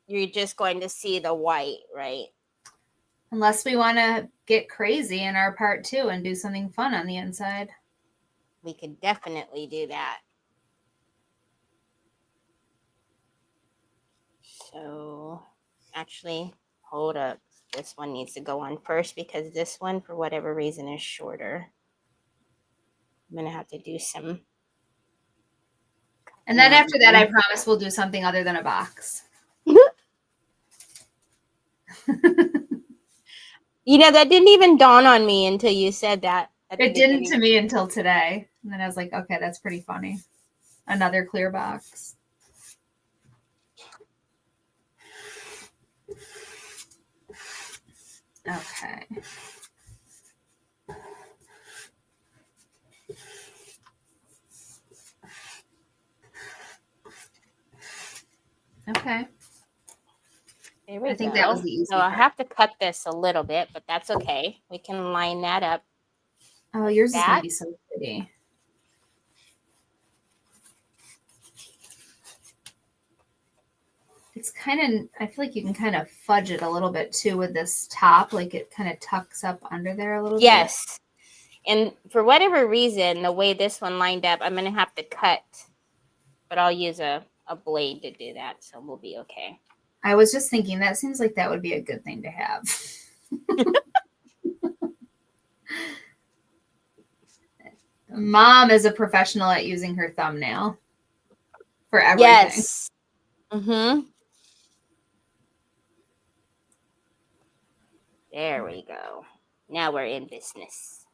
you're just going to see the white, right? Unless we want to get crazy in our part 2 and do something fun on the inside. We could definitely do that. So actually, hold up. This one needs to go on first because this one, for whatever reason, is shorter. I'm going to have to do some. And then after that, I promise we'll do something other than a box. You know, that didn't even dawn on me until you said that. It didn't to me until today. And then I was like, okay, that's pretty funny. Another clear box. Okay. Okay. There we I think go. that was the easy So I'll part. have to cut this a little bit, but that's okay. We can line that up. Oh, yours is going to be so pretty. It's kind of, I feel like you can kind of fudge it a little bit too with this top. Like it kind of tucks up under there a little bit. Yes. And for whatever reason, the way this one lined up, I'm going to have to cut. But I'll use a blade to do that, so we'll be okay. I was just thinking that seems like that would be a good thing to have. Mom is a professional at using her thumbnail for everything. Yes. Mm-hmm. There we go. Now we're in business.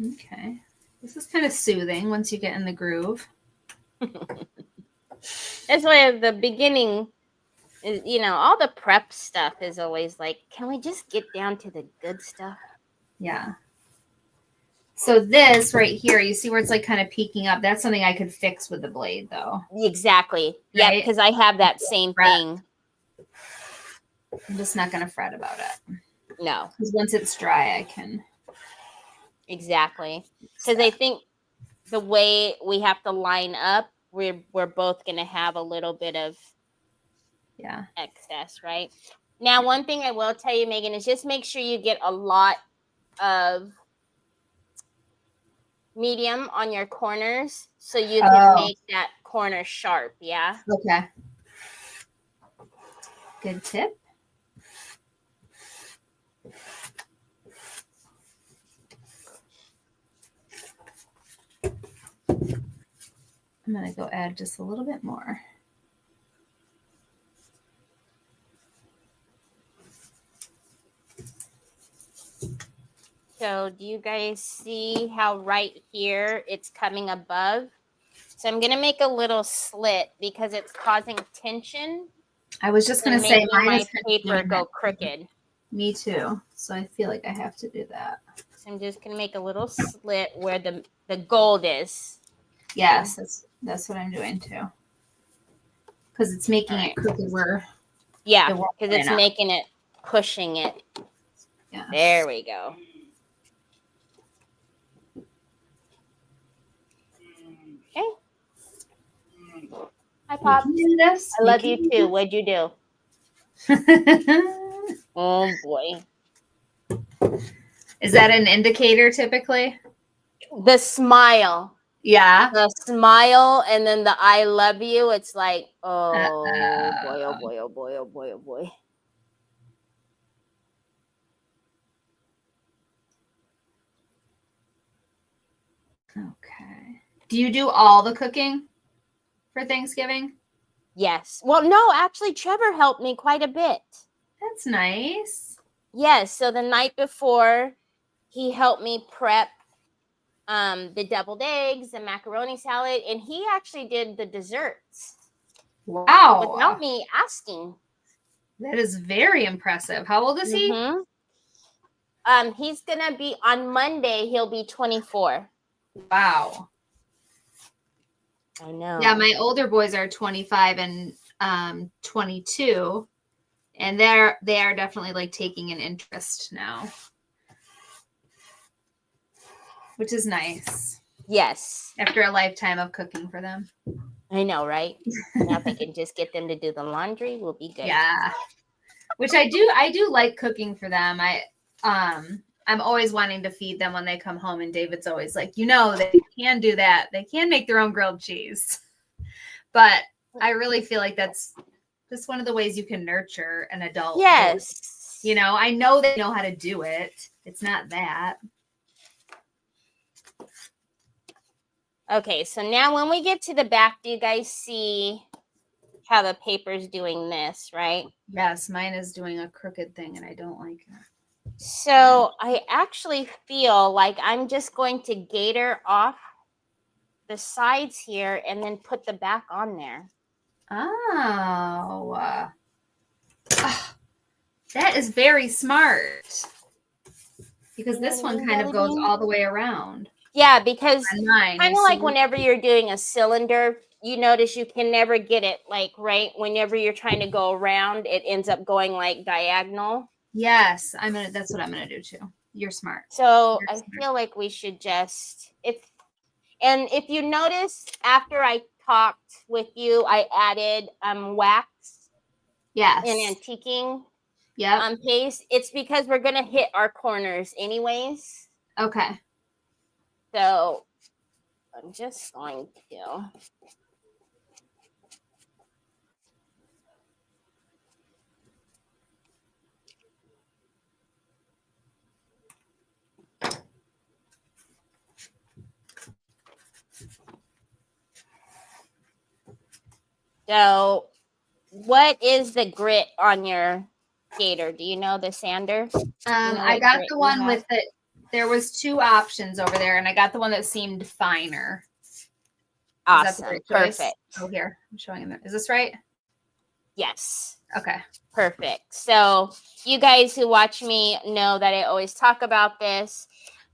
Okay. This is kind of soothing once you get in the groove. That's why the beginning is, you know, all the prep stuff is always like, can we just get down to the good stuff? Yeah. So this right here, you see where it's like kind of peeking up. That's something I could fix with the blade though. Exactly. Yeah, Right? because I have that same thing. I'm just not going to fret about it. No. Because once it's dry, I can. Exactly. Because I think the way we have to line up, we're both going to have a little bit of excess, right? Now, one thing I will tell you, Megan, is just make sure you get a lot of medium on your corners so you can make that corner sharp. Yeah. Okay. Good tip. I'm going to go add just a little bit more. So do you guys see how right here it's coming above? So I'm going to make a little slit because it's causing tension. I was just going to say my paper go crooked. Me too. So I feel like I have to do that. So I'm just going to make a little slit where the gold is. Yes, that's what I'm doing too. Because it's making it crooked where. Yeah, because it's making it, pushing it. Yeah. There we go. Okay. Hi, Pop. I love you too. What'd you do? Oh, boy. Is that an indicator typically? The smile. Yeah. The smile and then the I love you. It's like, oh, boy, oh, boy, oh, boy, oh, boy, oh, boy. Okay. Do you do all the cooking for Thanksgiving? Yes. Well, no, actually, Trevor helped me quite a bit. That's nice. Yes. So the night before, he helped me prep the deviled eggs, the macaroni salad, and he actually did the desserts. Wow. Without me asking. That is very impressive. How old is he? He's going to be, on Monday, he'll be 24. Wow. I know. Yeah, my older boys are 25 and 22, and they are definitely like taking an interest now, which is nice. Yes. After a lifetime of cooking for them. I know, right? Now if I can just get them to do the laundry, we'll be good. Yeah. Which I do like cooking for them. I'm always wanting to feed them when they come home, and David's always like, they can do that. They can make their own grilled cheese. But I really feel like that's just one of the ways you can nurture an adult. Yes. I know they know how to do it. It's not that. Okay, so now when we get to the back, do you guys see how the paper's doing this, right? Yes, mine is doing a crooked thing, and I don't like it. So I actually feel like I'm just going to gator off the sides here and then put the back on there. Oh, that is very smart. Because this one kind of goes all the way around. Yeah, because mine, kind of like whenever you're doing a cylinder, you notice you can never get it like right. Whenever you're trying to go around, it ends up going like diagonal. Yes, that's what I'm gonna do too. You're smart. So I feel like we should just and if you notice after I talked with you, I added wax. Yes. And antiquing Yep. paste. It's because we're gonna hit our corners anyways. Okay. So I'm just going to. So, what is the grit on your gator? Do you know the sander? I got the one with it. There was 2 options over there, and I got the one that seemed finer. Awesome. Perfect. Oh, here. I'm showing them. Is this right? Yes. Okay. Perfect. So, you guys who watch me know that I always talk about this.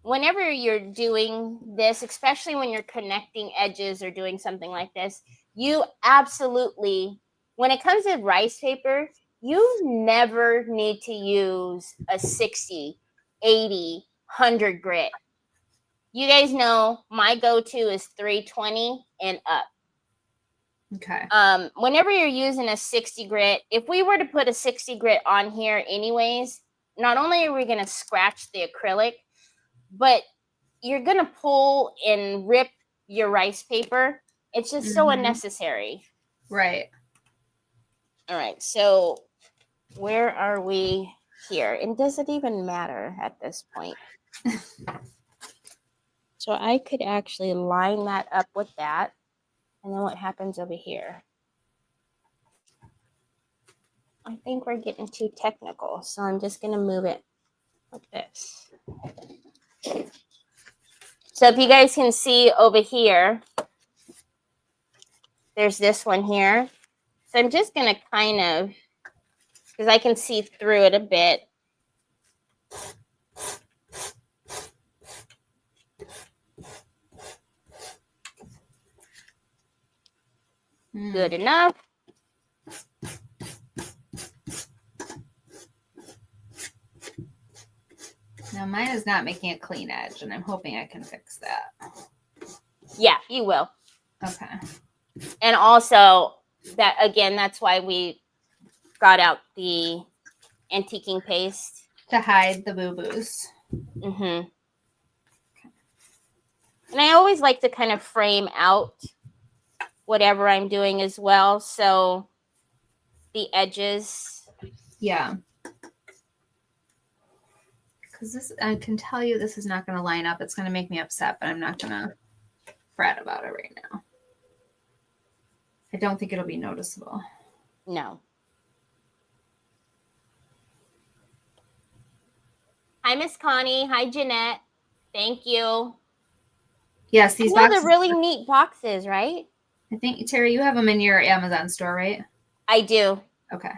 Whenever you're doing this, especially when you're connecting edges or doing something like this, you absolutely, when it comes to rice paper, you never need to use a 60, 80, 100 grit. You guys know my go-to is 320 and up. Okay. Whenever you're using a 60 grit, if we were to put a 60 grit on here anyways, not only are we going to scratch the acrylic, but you're going to pull and rip your rice paper. It's just so unnecessary. Right. All right. So where are we here? And does it even matter at this point? So I could actually line that up with that. And then what happens over here? I think we're getting too technical. So I'm just going to move it like this. So if you guys can see over here, there's this one here. So I'm just going to kind of, because I can see through it a bit. Good enough. Now mine is not making a clean edge, and I'm hoping I can fix that. Yeah, you will. Okay. And also, that again, that's why we got out the antiquing paste. To hide the boo-boos. Mm-hmm. And I always like to kind of frame out whatever I'm doing as well. So the edges. Yeah. Because this, I can tell you this is not going to line up. It's going to make me upset, but I'm not going to fret about it right now. I don't think it'll be noticeable. No. Hi, Miss Connie. Hi, Jeanette. Thank you. Yes, these boxes are really neat boxes, right? I think, Teri, you have them in your Amazon store, right? I do. Okay.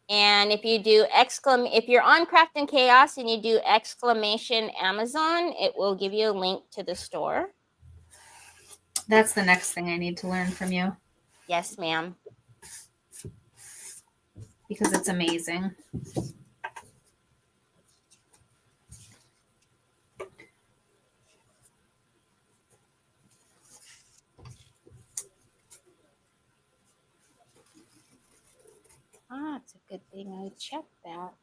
And if you do if you're on Craftin' Chaos and you do exclamation Amazon, it will give you a link to the store. That's the next thing I need to learn from you. Yes, ma'am. Because it's amazing. Ah, it's a good thing I checked that.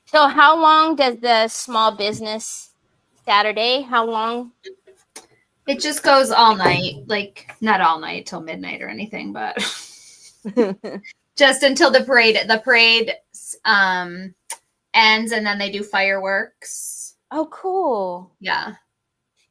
So how long does the small business Saturday, how long? It just goes all night. Like, not all night till midnight or anything, but just until the parade ends, and then they do fireworks. Oh, cool. Yeah.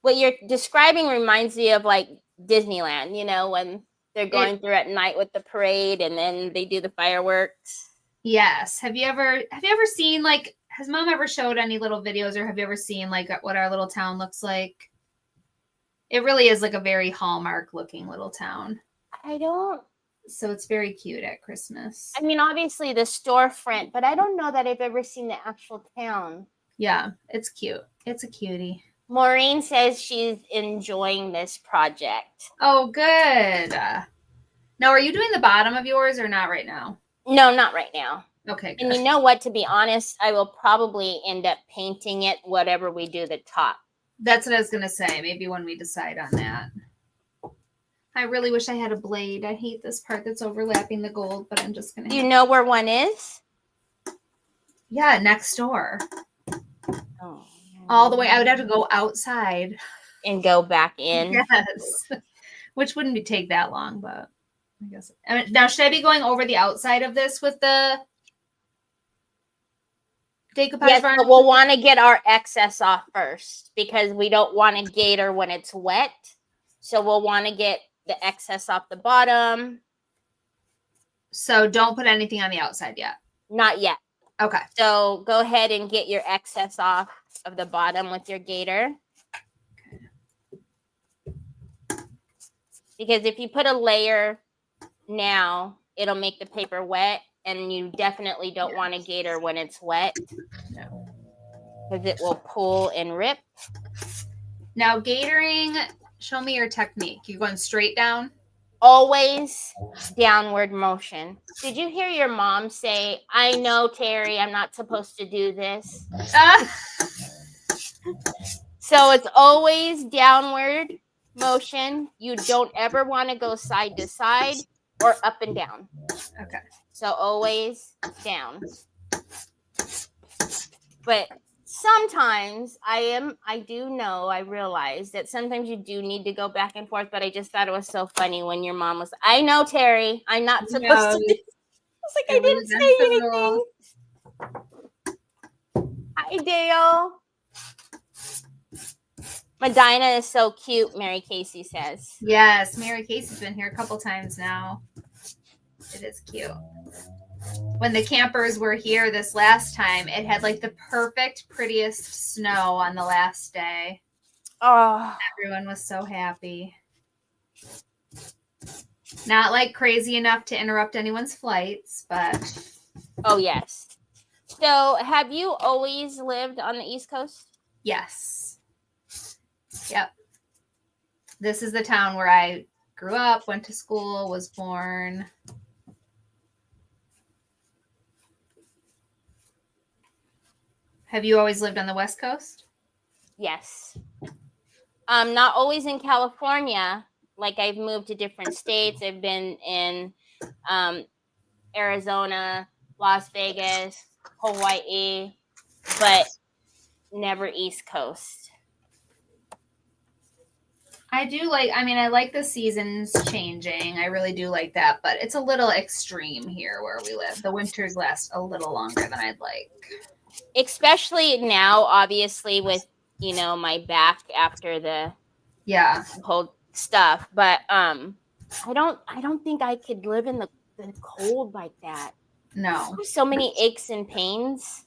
What you're describing reminds me of like Disneyland, you know, when they're going through at night with the parade, and then they do the fireworks. Yes. Have you ever seen, like, has Mom ever showed any little videos, or have you ever seen like what our little town looks like? It really is like a very Hallmark looking little town. I don't. So it's very cute at Christmas. I mean, obviously the storefront, but I don't know that I've ever seen the actual town. Yeah, it's cute. It's a cutie. Maureen says she's enjoying this project. Oh, good. Now, are you doing the bottom of yours or not right now? No, not right now. Okay, good. And you know what? To be honest, I will probably end up painting it whatever we do the top. That's what I was going to say. Maybe when we decide on that. I really wish I had a blade. I hate this part that's overlapping the gold, but I'm just going to... Do you know where one is? Yeah, next door. Oh. All the way. I would have to go outside. And go back in? Yes. Which wouldn't take that long, but I guess. Now, should I be going over the outside of this with the decoupage? Yes, but we'll want to get our excess off first because we don't want to gator when it's wet. So we'll want to get the excess off the bottom. So don't put anything on the outside yet. Not yet. Okay. So go ahead and get your excess off of the bottom with your gator. Because if you put a layer now, it'll make the paper wet, and you definitely don't want a gator when it's wet. No. Because it will pull and rip. Now, gatoring, show me your technique. You're going straight down? Always downward motion. Did you hear your mom say, I know, Terry, I'm not supposed to do this? So it's always downward motion. You don't ever want to go side to side or up and down. Okay. So always down. But sometimes I realize that sometimes you do need to go back and forth, but I just thought it was so funny when your mom was, I know, Terry, I'm not supposed to do. I was like, I didn't say anything. Hi, Dale. Medina is so cute, Mary Casey says. Yes, Mary Casey's been here a couple times now. It is cute. When the campers were here this last time, it had like the perfect, prettiest snow on the last day. Oh, Everyone was so happy. Not like crazy enough to interrupt anyone's flights, but... Oh, yes. So, have you always lived on the East Coast? Yes. Yep. This is the town where I grew up, went to school, was born. Have you always lived on the West Coast? Yes. Not always in California. Like, I've moved to different states. I've been in Arizona, Las Vegas, Hawaii, but never East Coast. I like the seasons changing. I really do like that, but it's a little extreme here where we live. The winters last a little longer than I'd like. Especially now, obviously, with, my back after the whole stuff. But I don't think I could live in the cold like that. No. So many aches and pains.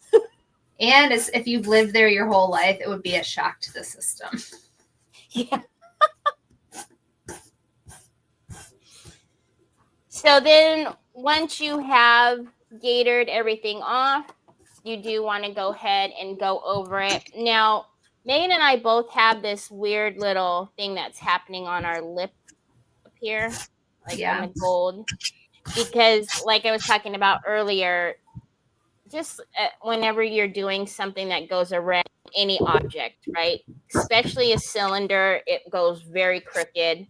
And if you've lived there your whole life, it would be a shock to the system. Yeah. So then once you have gatored everything off, you do want to go ahead and go over it. Now, Meghan and I both have this weird little thing that's happening on our lip up here, like on the gold. Because like I was talking about earlier, just whenever you're doing something that goes around any object, right? Especially a cylinder, it goes very crooked.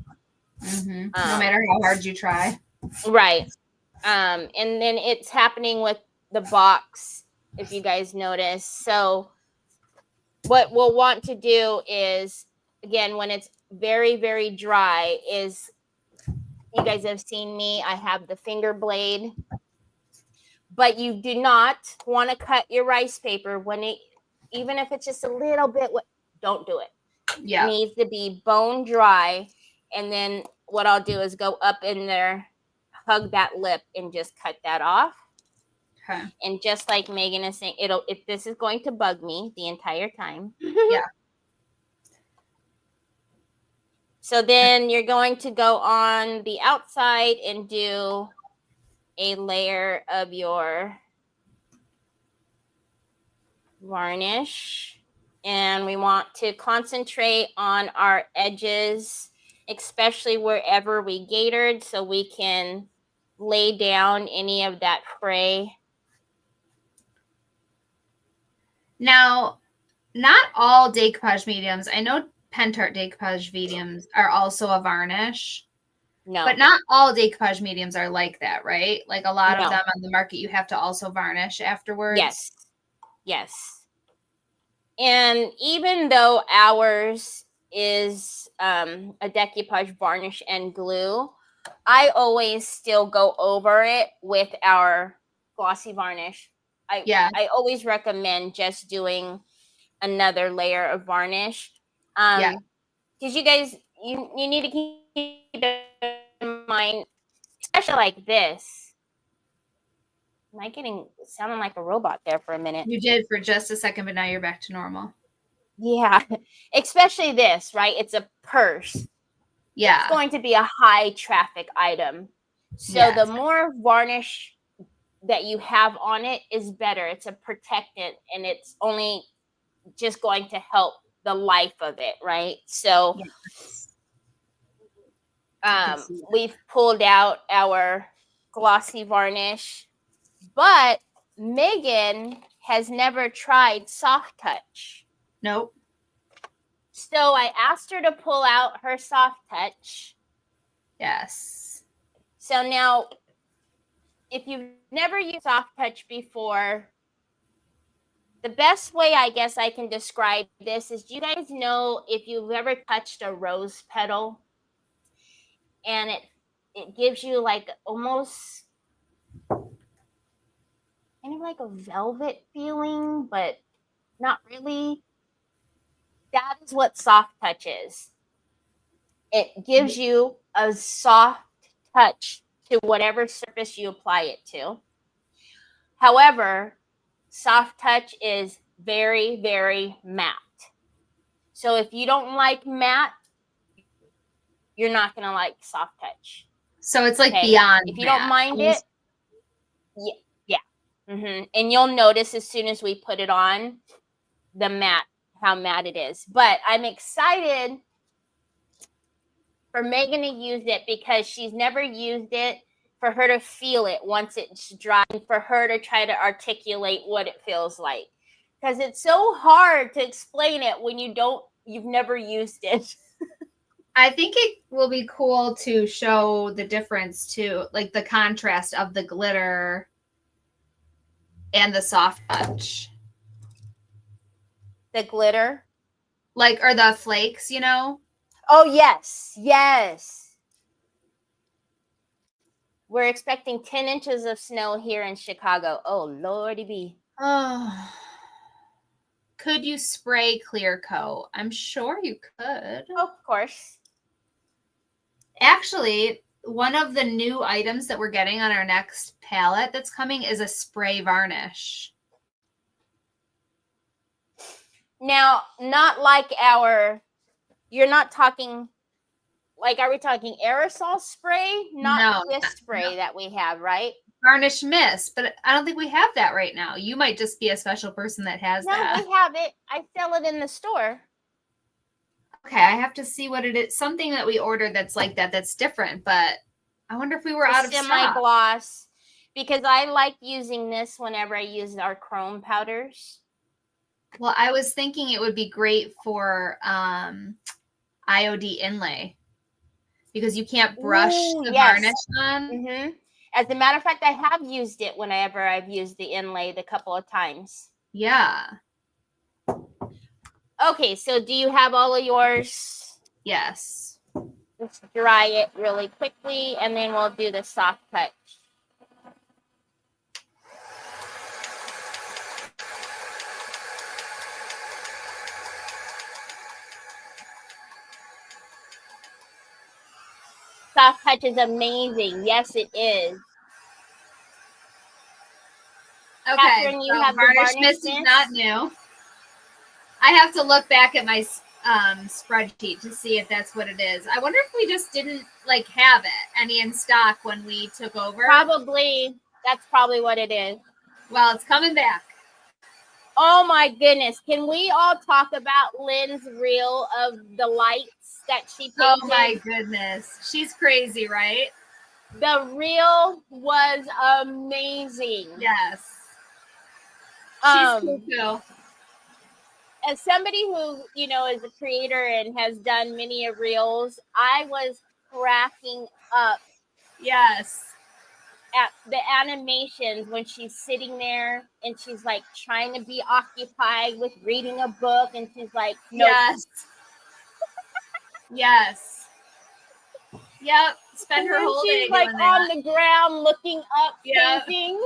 Mm-hmm. No matter how hard you try. Right. And then it's happening with the box, if you guys notice. So what we'll want to do is, again, when it's very, very dry, is you guys have seen me, I have the finger blade. But you do not want to cut your rice paper even if it's just a little bit, don't do it. Yeah. It needs to be bone dry. And then what I'll do is go up in there, hug that lip, and just cut that off. Okay. And just like Meghan is saying, if this is going to bug me the entire time. Yeah. So then you're going to go on the outside and do a layer of your varnish. And we want to concentrate on our edges, especially wherever we gaitered, so we can lay down any of that fray. Now, not all decoupage mediums, I know Pentart decoupage mediums are also a varnish. No. But not all decoupage mediums are like that, right? Like a lot of No. them on the market, you have to also varnish afterwards. Yes. Yes. And even though ours is a decoupage varnish and glue, I always still go over it with our glossy varnish. I always recommend just doing another layer of varnish. Because you guys, you need to keep in mind, especially like this. Am I sounding like a robot there for a minute? You did for just a second, but now you're back to normal. Yeah, especially this, right? It's a purse. Yeah. It's going to be a high traffic item. So the more varnish that you have on it is better. It's a protectant, and it's only just going to help the life of it, right? So we've pulled out our glossy varnish, but Meghan has never tried soft touch. Nope. So I asked her to pull out her soft touch. Yes. So now, if you've never used soft touch before, the best way I guess I can describe this is, do you guys know if you've ever touched a rose petal and it gives you like almost kind of like a velvet feeling, but not really? That is what soft touch is. It gives you a soft touch to whatever surface you apply it to. However, soft touch is very, very matte. So if you don't like matte, you're not going to like soft touch. So it's like beyond if you don't mind it, yeah. Mm-hmm. And you'll notice as soon as we put it on, how matte it is. But I'm excited for Meghan to use it because she's never used it, for her to feel it once it's dry, and for her to try to articulate what it feels like. Because it's so hard to explain it when you've never used it. I think it will be cool to show the difference too, like the contrast of the glitter and the soft touch. The glitter? Or the flakes, you know? Oh, yes. Yes. We're expecting 10 inches of snow here in Chicago. Oh, Lordy be. Oh. Could you spray clear coat? I'm sure you could. Oh, of course. Actually, one of the new items that we're getting on our next palette that's coming is a spray varnish. Now, not like you're not talking, are we talking aerosol spray? Not this spray that we have, right? Varnish mist, but I don't think we have that right now. You might just be a special person that has that. No, we have it. I sell it in the store. Okay, I have to see what it is. Something that we ordered that's like that, that's different, but I wonder if we were out of stock. Semi-gloss, because I like using this whenever I use our chrome powders. Well, I was thinking it would be great for IOD inlay because you can't brush the varnish on. Mm-hmm. As a matter of fact, I have used it whenever I've used the inlay the couple of times. Yeah. Okay, so do you have all of yours? Yes. Just dry it really quickly, and then we'll do the soft touch. Soft touch is amazing. Yes, it is. Okay, Catherine, you so have the varnish varnish mist is mist. not new. I have to look back at my spreadsheet to see if that's what it is. I wonder if we just didn't like have it any in stock when we took over. Probably. That's probably what it is. Well, it's coming back. Oh my goodness. Can we all talk about Lynn's reel of the lights that she painted? Oh my goodness. She's crazy, right? The reel was amazing. Yes. She's cool. As somebody who, you know, is a creator and has done many of reels, I was cracking up. Yes. At the animations when she's sitting there and she's like trying to be occupied with reading a book and she's like, nope. Yes. Yes. Yep. Spend her whole day she's like on the ground looking up, painting.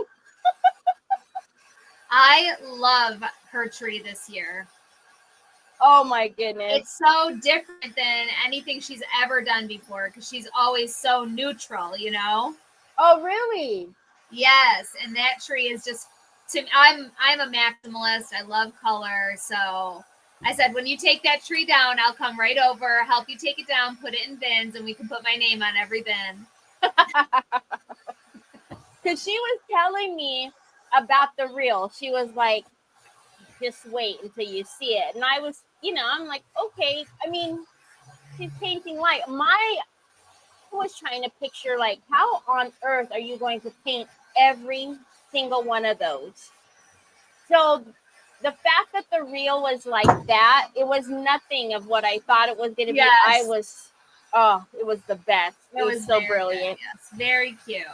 I love her tree this year. Oh my goodness. It's so different than anything she's ever done before because she's always so neutral, you know? Oh, really? Yes. And that tree is just, I'm a maximalist. I love color. So I said, when you take that tree down, I'll come right over, help you take it down, put it in bins, and we can put my name on every bin. Because she was telling me about the reel. She was like, just wait until you see it. And I was, you know, I'm like, okay. I mean, she's painting light. I was trying to picture, like, how on earth are you going to paint every single one of those? So the fact that the reel was like that, it was nothing of what I thought it was going to be. It was the best. It was so brilliant. Good, yes. Very cute.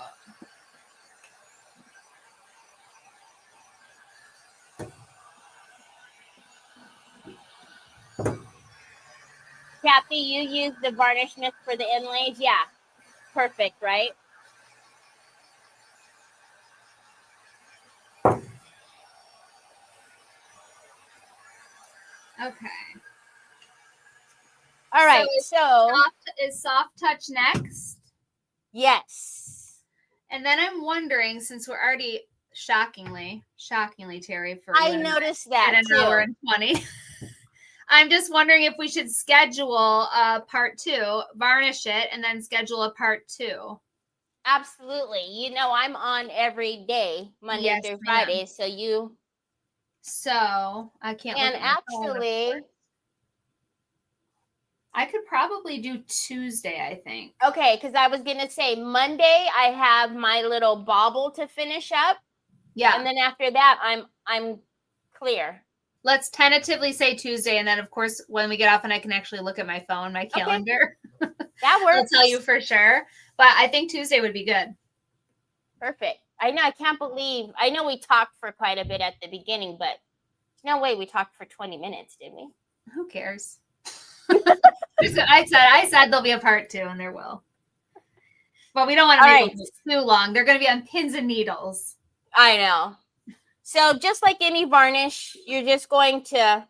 Kathy, you used the varnish mist for the inlays? Yeah. Perfect, right? Okay. All right. So is soft touch next? Yes. And then I'm wondering, since we're already shockingly, Teri, for I noticed that at an hour and 20. I'm just wondering if we should schedule a part 2, varnish it, and then schedule a part 2. Absolutely. You know, I'm on every day, Monday through Friday. So I can't. And actually, I could probably do Tuesday, I think. Okay, because I was gonna say Monday I have my little bauble to finish up. Yeah. And then after that I'm clear. Let's tentatively say Tuesday, and then of course when we get off and I can actually look at my phone, my calendar. Okay. That works. I'll tell you for sure. But I think Tuesday would be good. Perfect. I know, I know we talked for quite a bit at the beginning, but no way we talked for 20 minutes, did we? Who cares? I said there'll be a part 2, and there will. But we don't want to make them too long. They're going to be on pins and needles. I know. So just like any varnish, you're just going to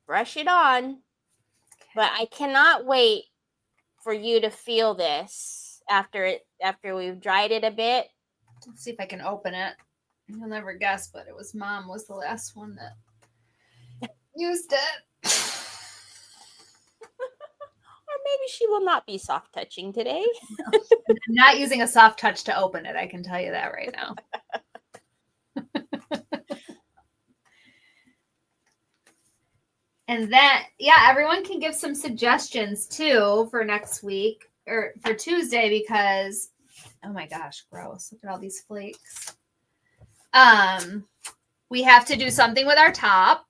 brush it on. Okay. But I cannot wait for you to feel this after we've dried it a bit. Let's see if I can open it. You'll never guess, but it was Mom was the last one that used it. Or maybe she will not be soft touching today. No, I'm not using a soft touch to open it. I can tell you that right now. And then, yeah, everyone can give some suggestions too for next week or for Tuesday because, oh my gosh, gross. Look at all these flakes. We have to do something with our top.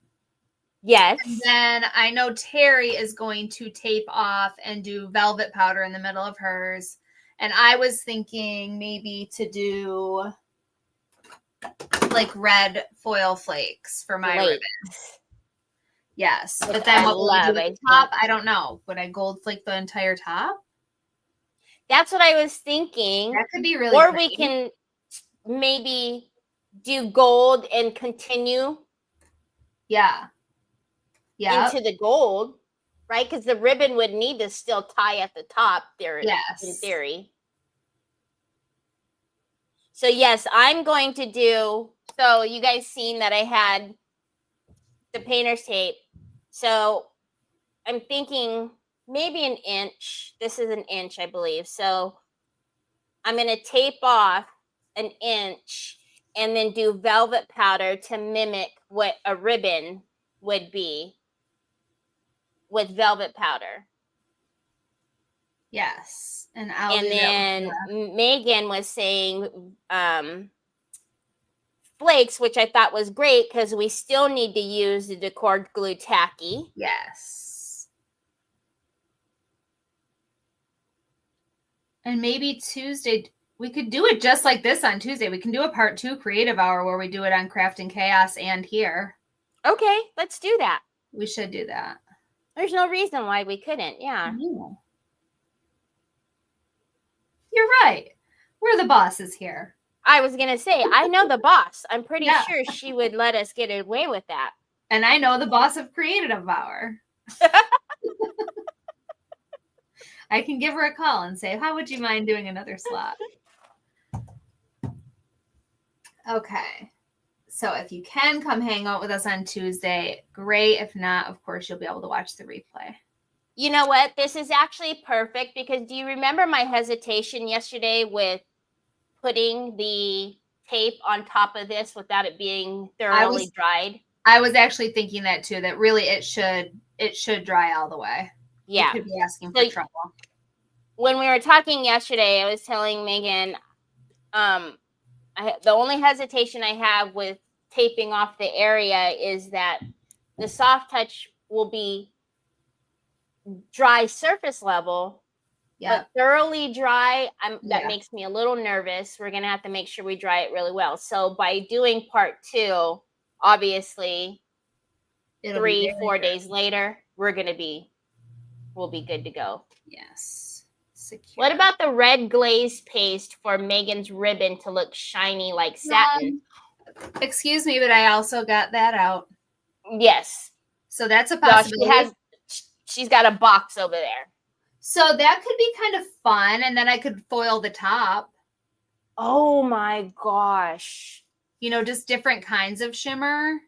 Yes. And then I know Teri is going to tape off and do velvet powder in the middle of hers. And I was thinking maybe to do like red foil flakes for my ribbon. Yes. But then what will I do at the top? I don't know. Would I gold flake the entire top? That's what I was thinking. That could be really Or pretty. We can maybe do gold and continue. Yeah. Into the gold. right? Because the ribbon would need to still tie at the top there, Yes. in theory. So yes, I'm going to do, so you guys seen that I had the painter's tape. So I'm thinking maybe an inch. This is an inch, I believe. So I'm going to tape off an inch and then do velvet powder to mimic what a ribbon would be with velvet powder. Yes. And I'll And do then that Megan was saying flakes, which I thought was great because we still need to use the Decoupage glue tacky. Yes. And maybe Tuesday, we could do it just like this on Tuesday. We can do a part 2 creative hour where we do it on Craft and Chaos and here. Okay, let's do that. We should do that. There's no reason why we couldn't. Yeah. No. You're right. We're the bosses here. I was going to say, I know the boss. I'm pretty Yeah. sure she would let us get away with that. And I know the boss of Creative Hour. I can give her a call and say, how would you mind doing another slot? Okay. So if you can come hang out with us on Tuesday, great. If not, of course, you'll be able to watch the replay. You know what? This is actually perfect because do you remember my hesitation yesterday with putting the tape on top of this without it being thoroughly dried? I was actually thinking that too, that really it should dry all the way. Yeah. You could be asking for trouble. When we were talking yesterday, I was telling Megan, the only hesitation I have with taping off the area is that the soft touch will be dry surface level, but thoroughly dry, that makes me a little nervous. We're going to have to make sure we dry it really well. So by doing part 2, obviously, 3-4 days later, we'll be good to go. Yes. Secure. What about the red glaze paste for Megan's ribbon to look shiny like satin? Excuse me, but I also got that out. Yes. So that's a possibility. She's got a box over there. So that could be kind of fun, and then I could foil the top. Oh my gosh. Just different kinds of shimmer.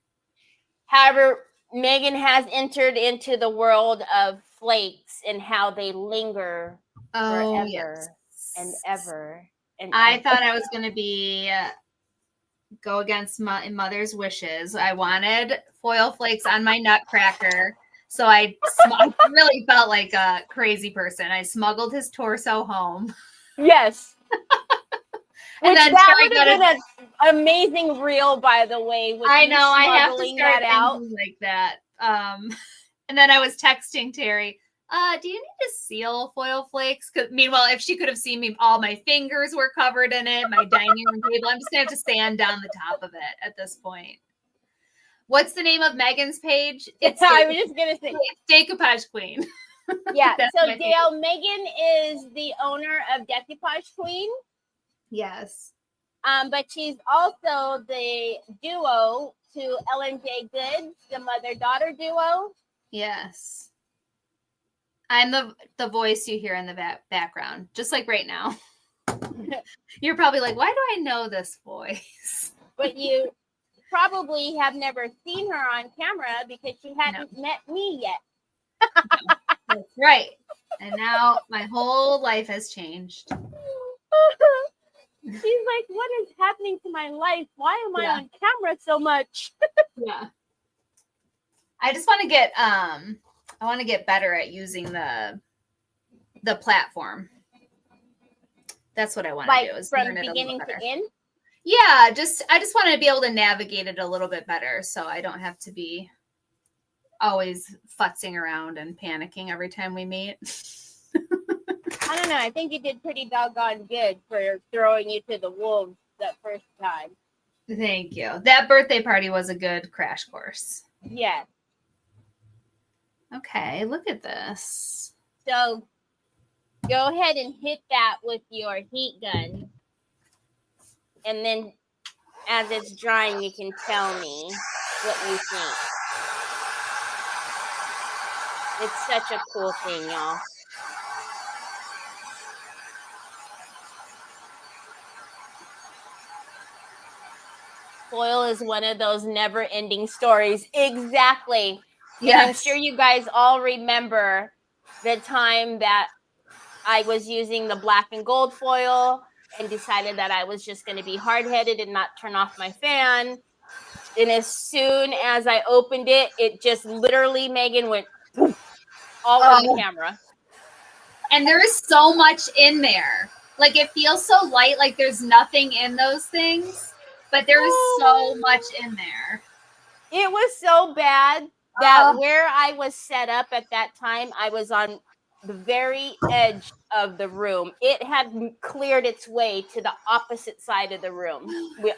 However, Megan has entered into the world of flakes and how they linger forever and ever. And I thought I was going to go against my mother's wishes. I wanted foil flakes on my nutcracker. So I really felt like a crazy person. I smuggled his torso home. Yes. And then that would have been an amazing reel, by the way. I know. I have to start out like that. And then I was texting Terry, do you need to seal foil flakes? Meanwhile, if she could have seen me, all my fingers were covered in it, my dining room table. I'm just going to have to sand down the top of it at this point. What's the name of Megan's page? I was just going to say. Decoupage Queen. Yeah. So, Dale, Megan is the owner of Decoupage Queen. Yes. But she's also the duo to L&J Goods, the mother-daughter duo. Yes. I'm the voice you hear in the background, just like right now. You're probably like, why do I know this voice? But you probably have never seen her on camera because she hadn't met me yet. No, that's right. And now my whole life has changed. She's like, what is happening to my life? Why am I on camera so much? Yeah. I just want to get I want to get better at using the platform. That's what I want to do. Is from beginning to end? Yeah, I just want to be able to navigate it a little bit better so I don't have to be always futzing around and panicking every time we meet. I don't know. I think you did pretty doggone good for throwing you to the wolves that first time. Thank you. That birthday party was a good crash course. Yeah. Okay, look at this. So go ahead and hit that with your heat gun. And then as it's drying, you can tell me what you think. It's such a cool thing, y'all. Foil is one of those never-ending stories. Exactly. Yes. And I'm sure you guys all remember the time that I was using the black and gold foil and decided that I was just going to be hard-headed and not turn off my fan. And as soon as I opened it, it just literally, Megan, went poof, all over the camera. And there is so much in there. Like, it feels so light, like there's nothing in those things, but there is so much in there. It was so bad that where I was set up at that time, I was on the very edge of the room. It had cleared its way to the opposite side of the room.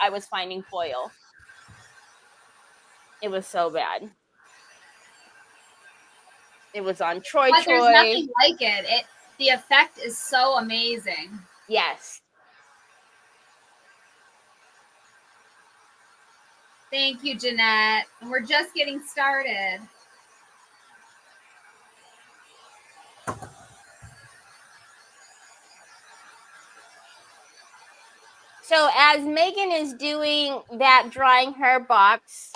I was finding foil. It was so bad. It was on Troy. There's nothing like it. The effect is so amazing. Yes. Thank you, Jeanette. And we're just getting started. So as Megan is doing that drying her box,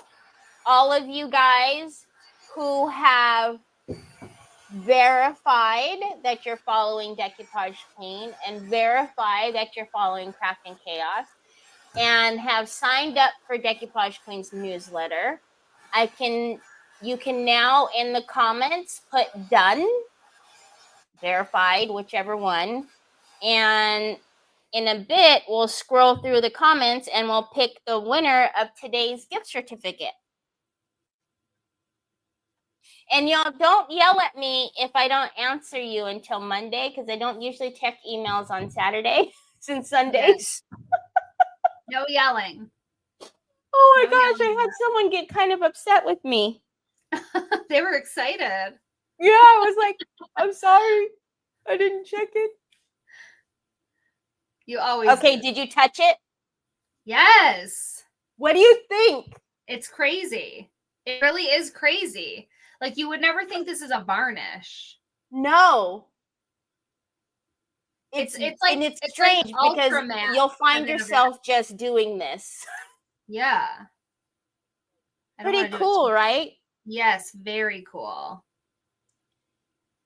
all of you guys who have verified that you're following Decoupage Queen and verify that you're following Crafting Chaos and have signed up for Decoupage Queen's newsletter, you can now in the comments put done, verified, whichever one, and in a bit we'll scroll through the comments and we'll pick the winner of today's gift certificate. And y'all don't yell at me if I don't answer you until Monday, because I don't usually check emails on Saturdays and Sundays. No yelling. Oh my gosh, I had someone get kind of upset with me. They were excited. Yeah, I was like, I'm sorry. I didn't check it. You always Okay, do. Did you touch it? Yes. What do you think? It's crazy. It really is crazy. Like, you would never think this is a varnish. No. It's like, and it's strange like because you'll find yourself just doing this. Yeah. Pretty cool, right? Yes, very cool.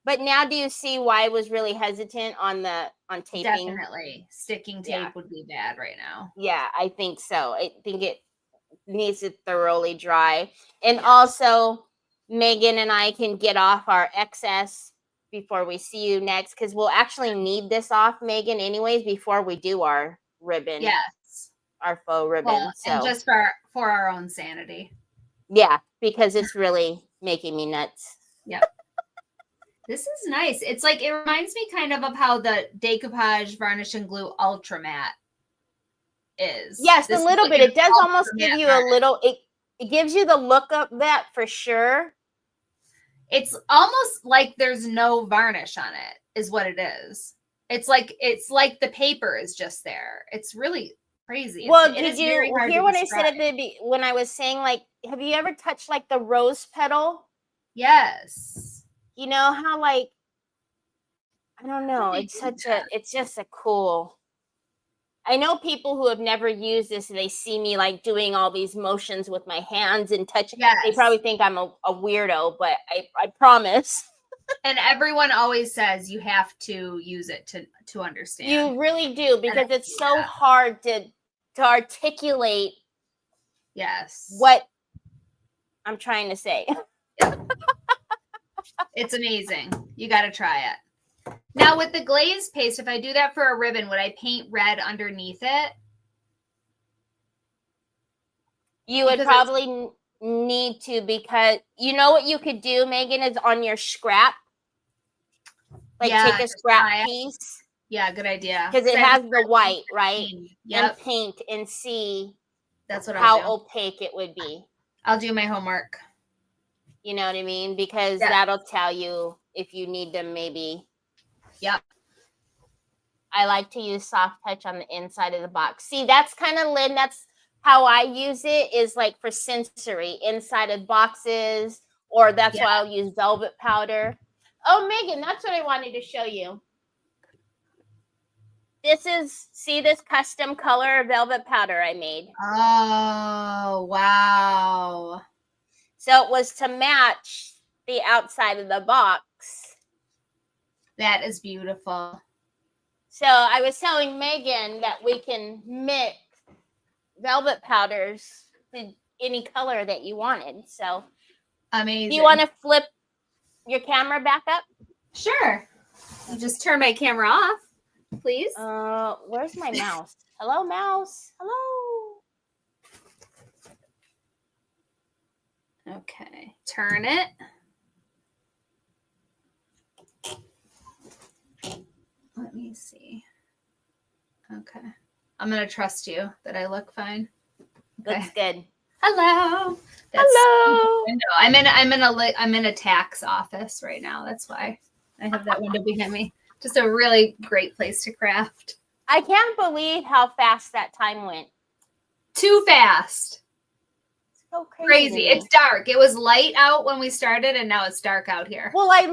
But now do you see why I was really hesitant on taping? Definitely. Sticking tape would be bad right now. Yeah, I think so. I think it needs to thoroughly dry. And also, Megan and I can get off our excess before we see you next, because we'll actually need this off, Megan, anyways, before we do our ribbon. Yes. Our faux ribbon. Well, and just for our own sanity. Yeah, because it's really making me nuts. Yep. This is nice. It's like, it reminds me kind of how the Decoupage Varnish and Glue Ultra Matte is. Yes, a little bit. It does almost give you a little, it gives you the look of that for sure. It's almost like there's no varnish on it, is what it is. It's like the paper is just there. It's really crazy. Well, did you hear what I said when I was saying, like, have you ever touched like the rose petal? Yes. You know how, like, I don't know, it's just a cool. I know people who have never used this and they see me like doing all these motions with my hands and touching. Yes. They probably think I'm a weirdo, but I promise. And everyone always says you have to use it to understand. You really do, because it's so hard to articulate. Yes. What I'm trying to say. Yep. It's amazing. You got to try it. Now, with the glaze paste, if I do that for a ribbon, would I paint red underneath it? You would probably need to, because you know what you could do, Megan, is on your scrap. Like, take a scrap piece. Yeah, good idea. Because it has the white, right? Yep. And paint and see how opaque it would be. I'll do my homework. You know what I mean? Because that'll tell you if you need them, maybe. Yep. I like to use soft touch on the inside of the box. See, that's kind of, Lynn, that's how I use it, is like for sensory inside of boxes or that's why I'll use velvet powder. Oh, Megan, that's what I wanted to show you. See this custom color velvet powder I made. Oh, wow. So it was to match the outside of the box. That is beautiful. So I was telling Megan that we can mix velvet powders to any color that you wanted. So amazing. Do you want to flip your camera back up? Sure. I'll just turn my camera off, please. Where's my mouse? Hello, mouse. Hello. Okay. Turn it. Let me see. Okay. I'm going to trust you that I look fine. Okay. Looks good. Hello. Hello. I'm in a tax office right now. That's why I have that window behind me. Just a really great place to craft. I can't believe how fast that time went. Too fast. It's so crazy. It's dark. It was light out when we started, and now it's dark out here. Well, I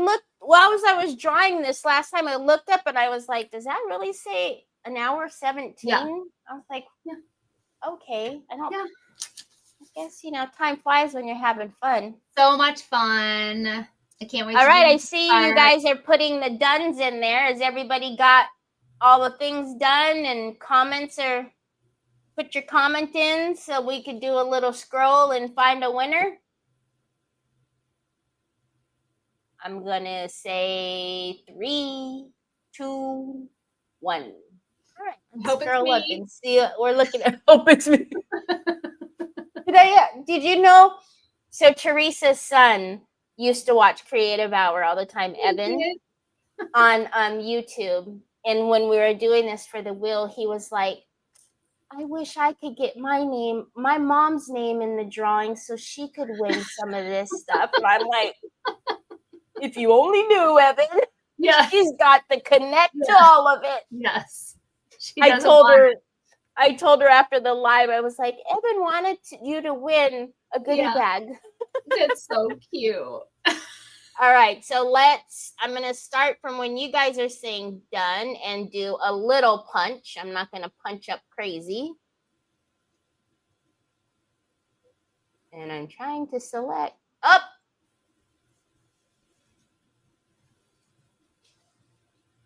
was drawing this last time, I looked up and I was like, does that really say an hour 17? Yeah. I was like, okay. I guess, time flies when you're having fun. So much fun. I can't wait. All right, I see you guys are putting the dones in there. Has everybody got all the things done and comments are put your comment in so we could do a little scroll and find a winner? I'm going to say 3, 2, 1. All right. Hope Scroll up it's me. and see. We're looking at hope it's me. Did you know? So Teresa's son used to watch Creative Hour all the time, Evan, on YouTube. And when we were doing this for the wheel, he was like, I wish I could get my mom's name in the drawing so she could win some of this stuff. And I'm like, if you only knew, Evan. Yeah. She's got the connect to all of it. Yes. I told her after the live, I was like, Evan wanted you to win a goodie bag. That's so cute. All right, so I'm going to start from when you guys are saying done and do a little punch. I'm not going to punch up crazy. And I'm trying to select up.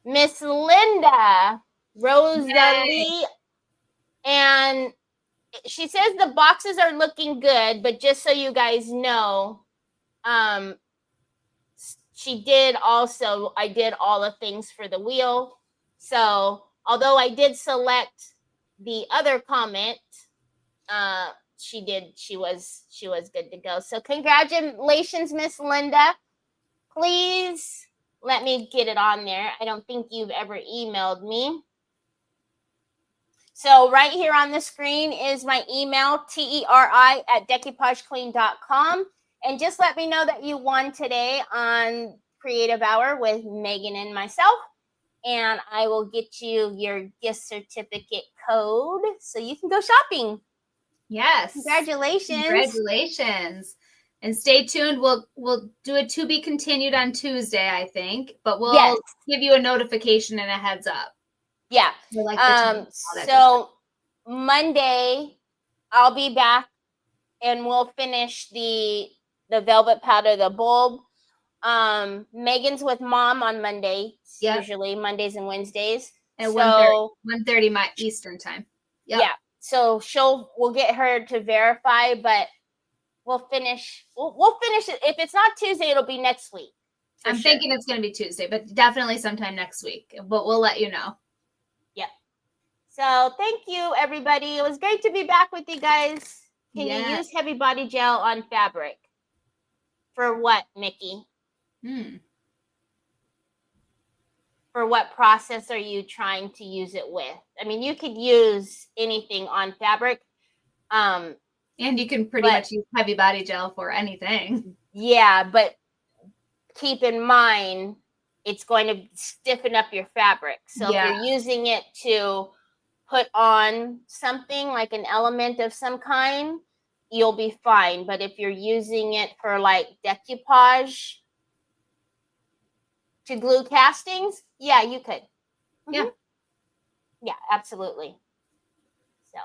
Miss Linda Rosalie. And she says the boxes are looking good, but just so you guys know, I did all the things for the wheel. So although I did select the other comment, she was good to go. So congratulations, Miss Linda. Please let me get it on there. I don't think you've ever emailed me. So right here on the screen is my email, teri@decoupagequeen.com. And just let me know that you won today on Creative Hour with Megan and myself. And I will get you your gift certificate code so you can go shopping. Yes. Congratulations. Congratulations. And stay tuned. We'll do a to be continued on Tuesday, I think. But we'll give you a notification and a heads up. Yeah. So Monday, I'll be back and we'll finish the velvet powder, the bulb. Megan's with mom on Monday, usually Mondays and Wednesdays. At 1:30 my Eastern time. Yep. Yeah. So we'll get her to verify, but we'll finish it. If it's not Tuesday, it'll be next week. I'm thinking it's going to be Tuesday, but definitely sometime next week. But we'll let you know. Yeah. So thank you, everybody. It was great to be back with you guys. Can you use heavy body gel on fabric? For what, Mickey? For what process are you trying to use it with? I mean, you could use anything on fabric. And you can pretty much use heavy body gel for anything. Yeah, but keep in mind, it's going to stiffen up your fabric. So if you're using it to put on something like an element of some kind, you'll be fine. But if you're using it for like decoupage to glue castings, yeah, you could. Yeah. Yeah, absolutely. So,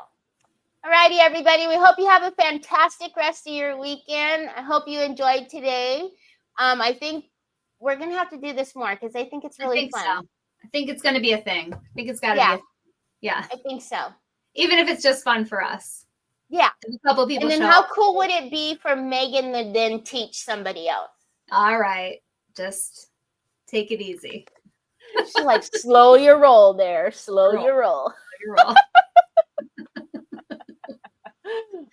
alrighty, everybody. We hope you have a fantastic rest of your weekend. I hope you enjoyed today. I think we're gonna have to do this more because I think it's really fun. So. I think it's gonna be a thing. I think it's gotta be I think so. Even if it's just fun for us. Yeah. A couple people. And then how cool would it be for Meghan to then teach somebody else? All right. Just take it easy. She's like, slow your roll there. Slow your roll.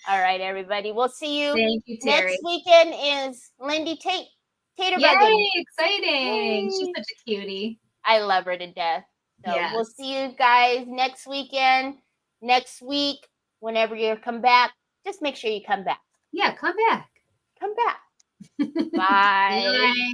All right, everybody. We'll see you. Thank you, Teri. Next weekend is Lindy Tater. Yay, exciting. Yay. She's such a cutie. I love her to death. So we'll see you guys next weekend. Next week, whenever you come back, just make sure you come back. Yeah, come back. Come back. Bye. Bye.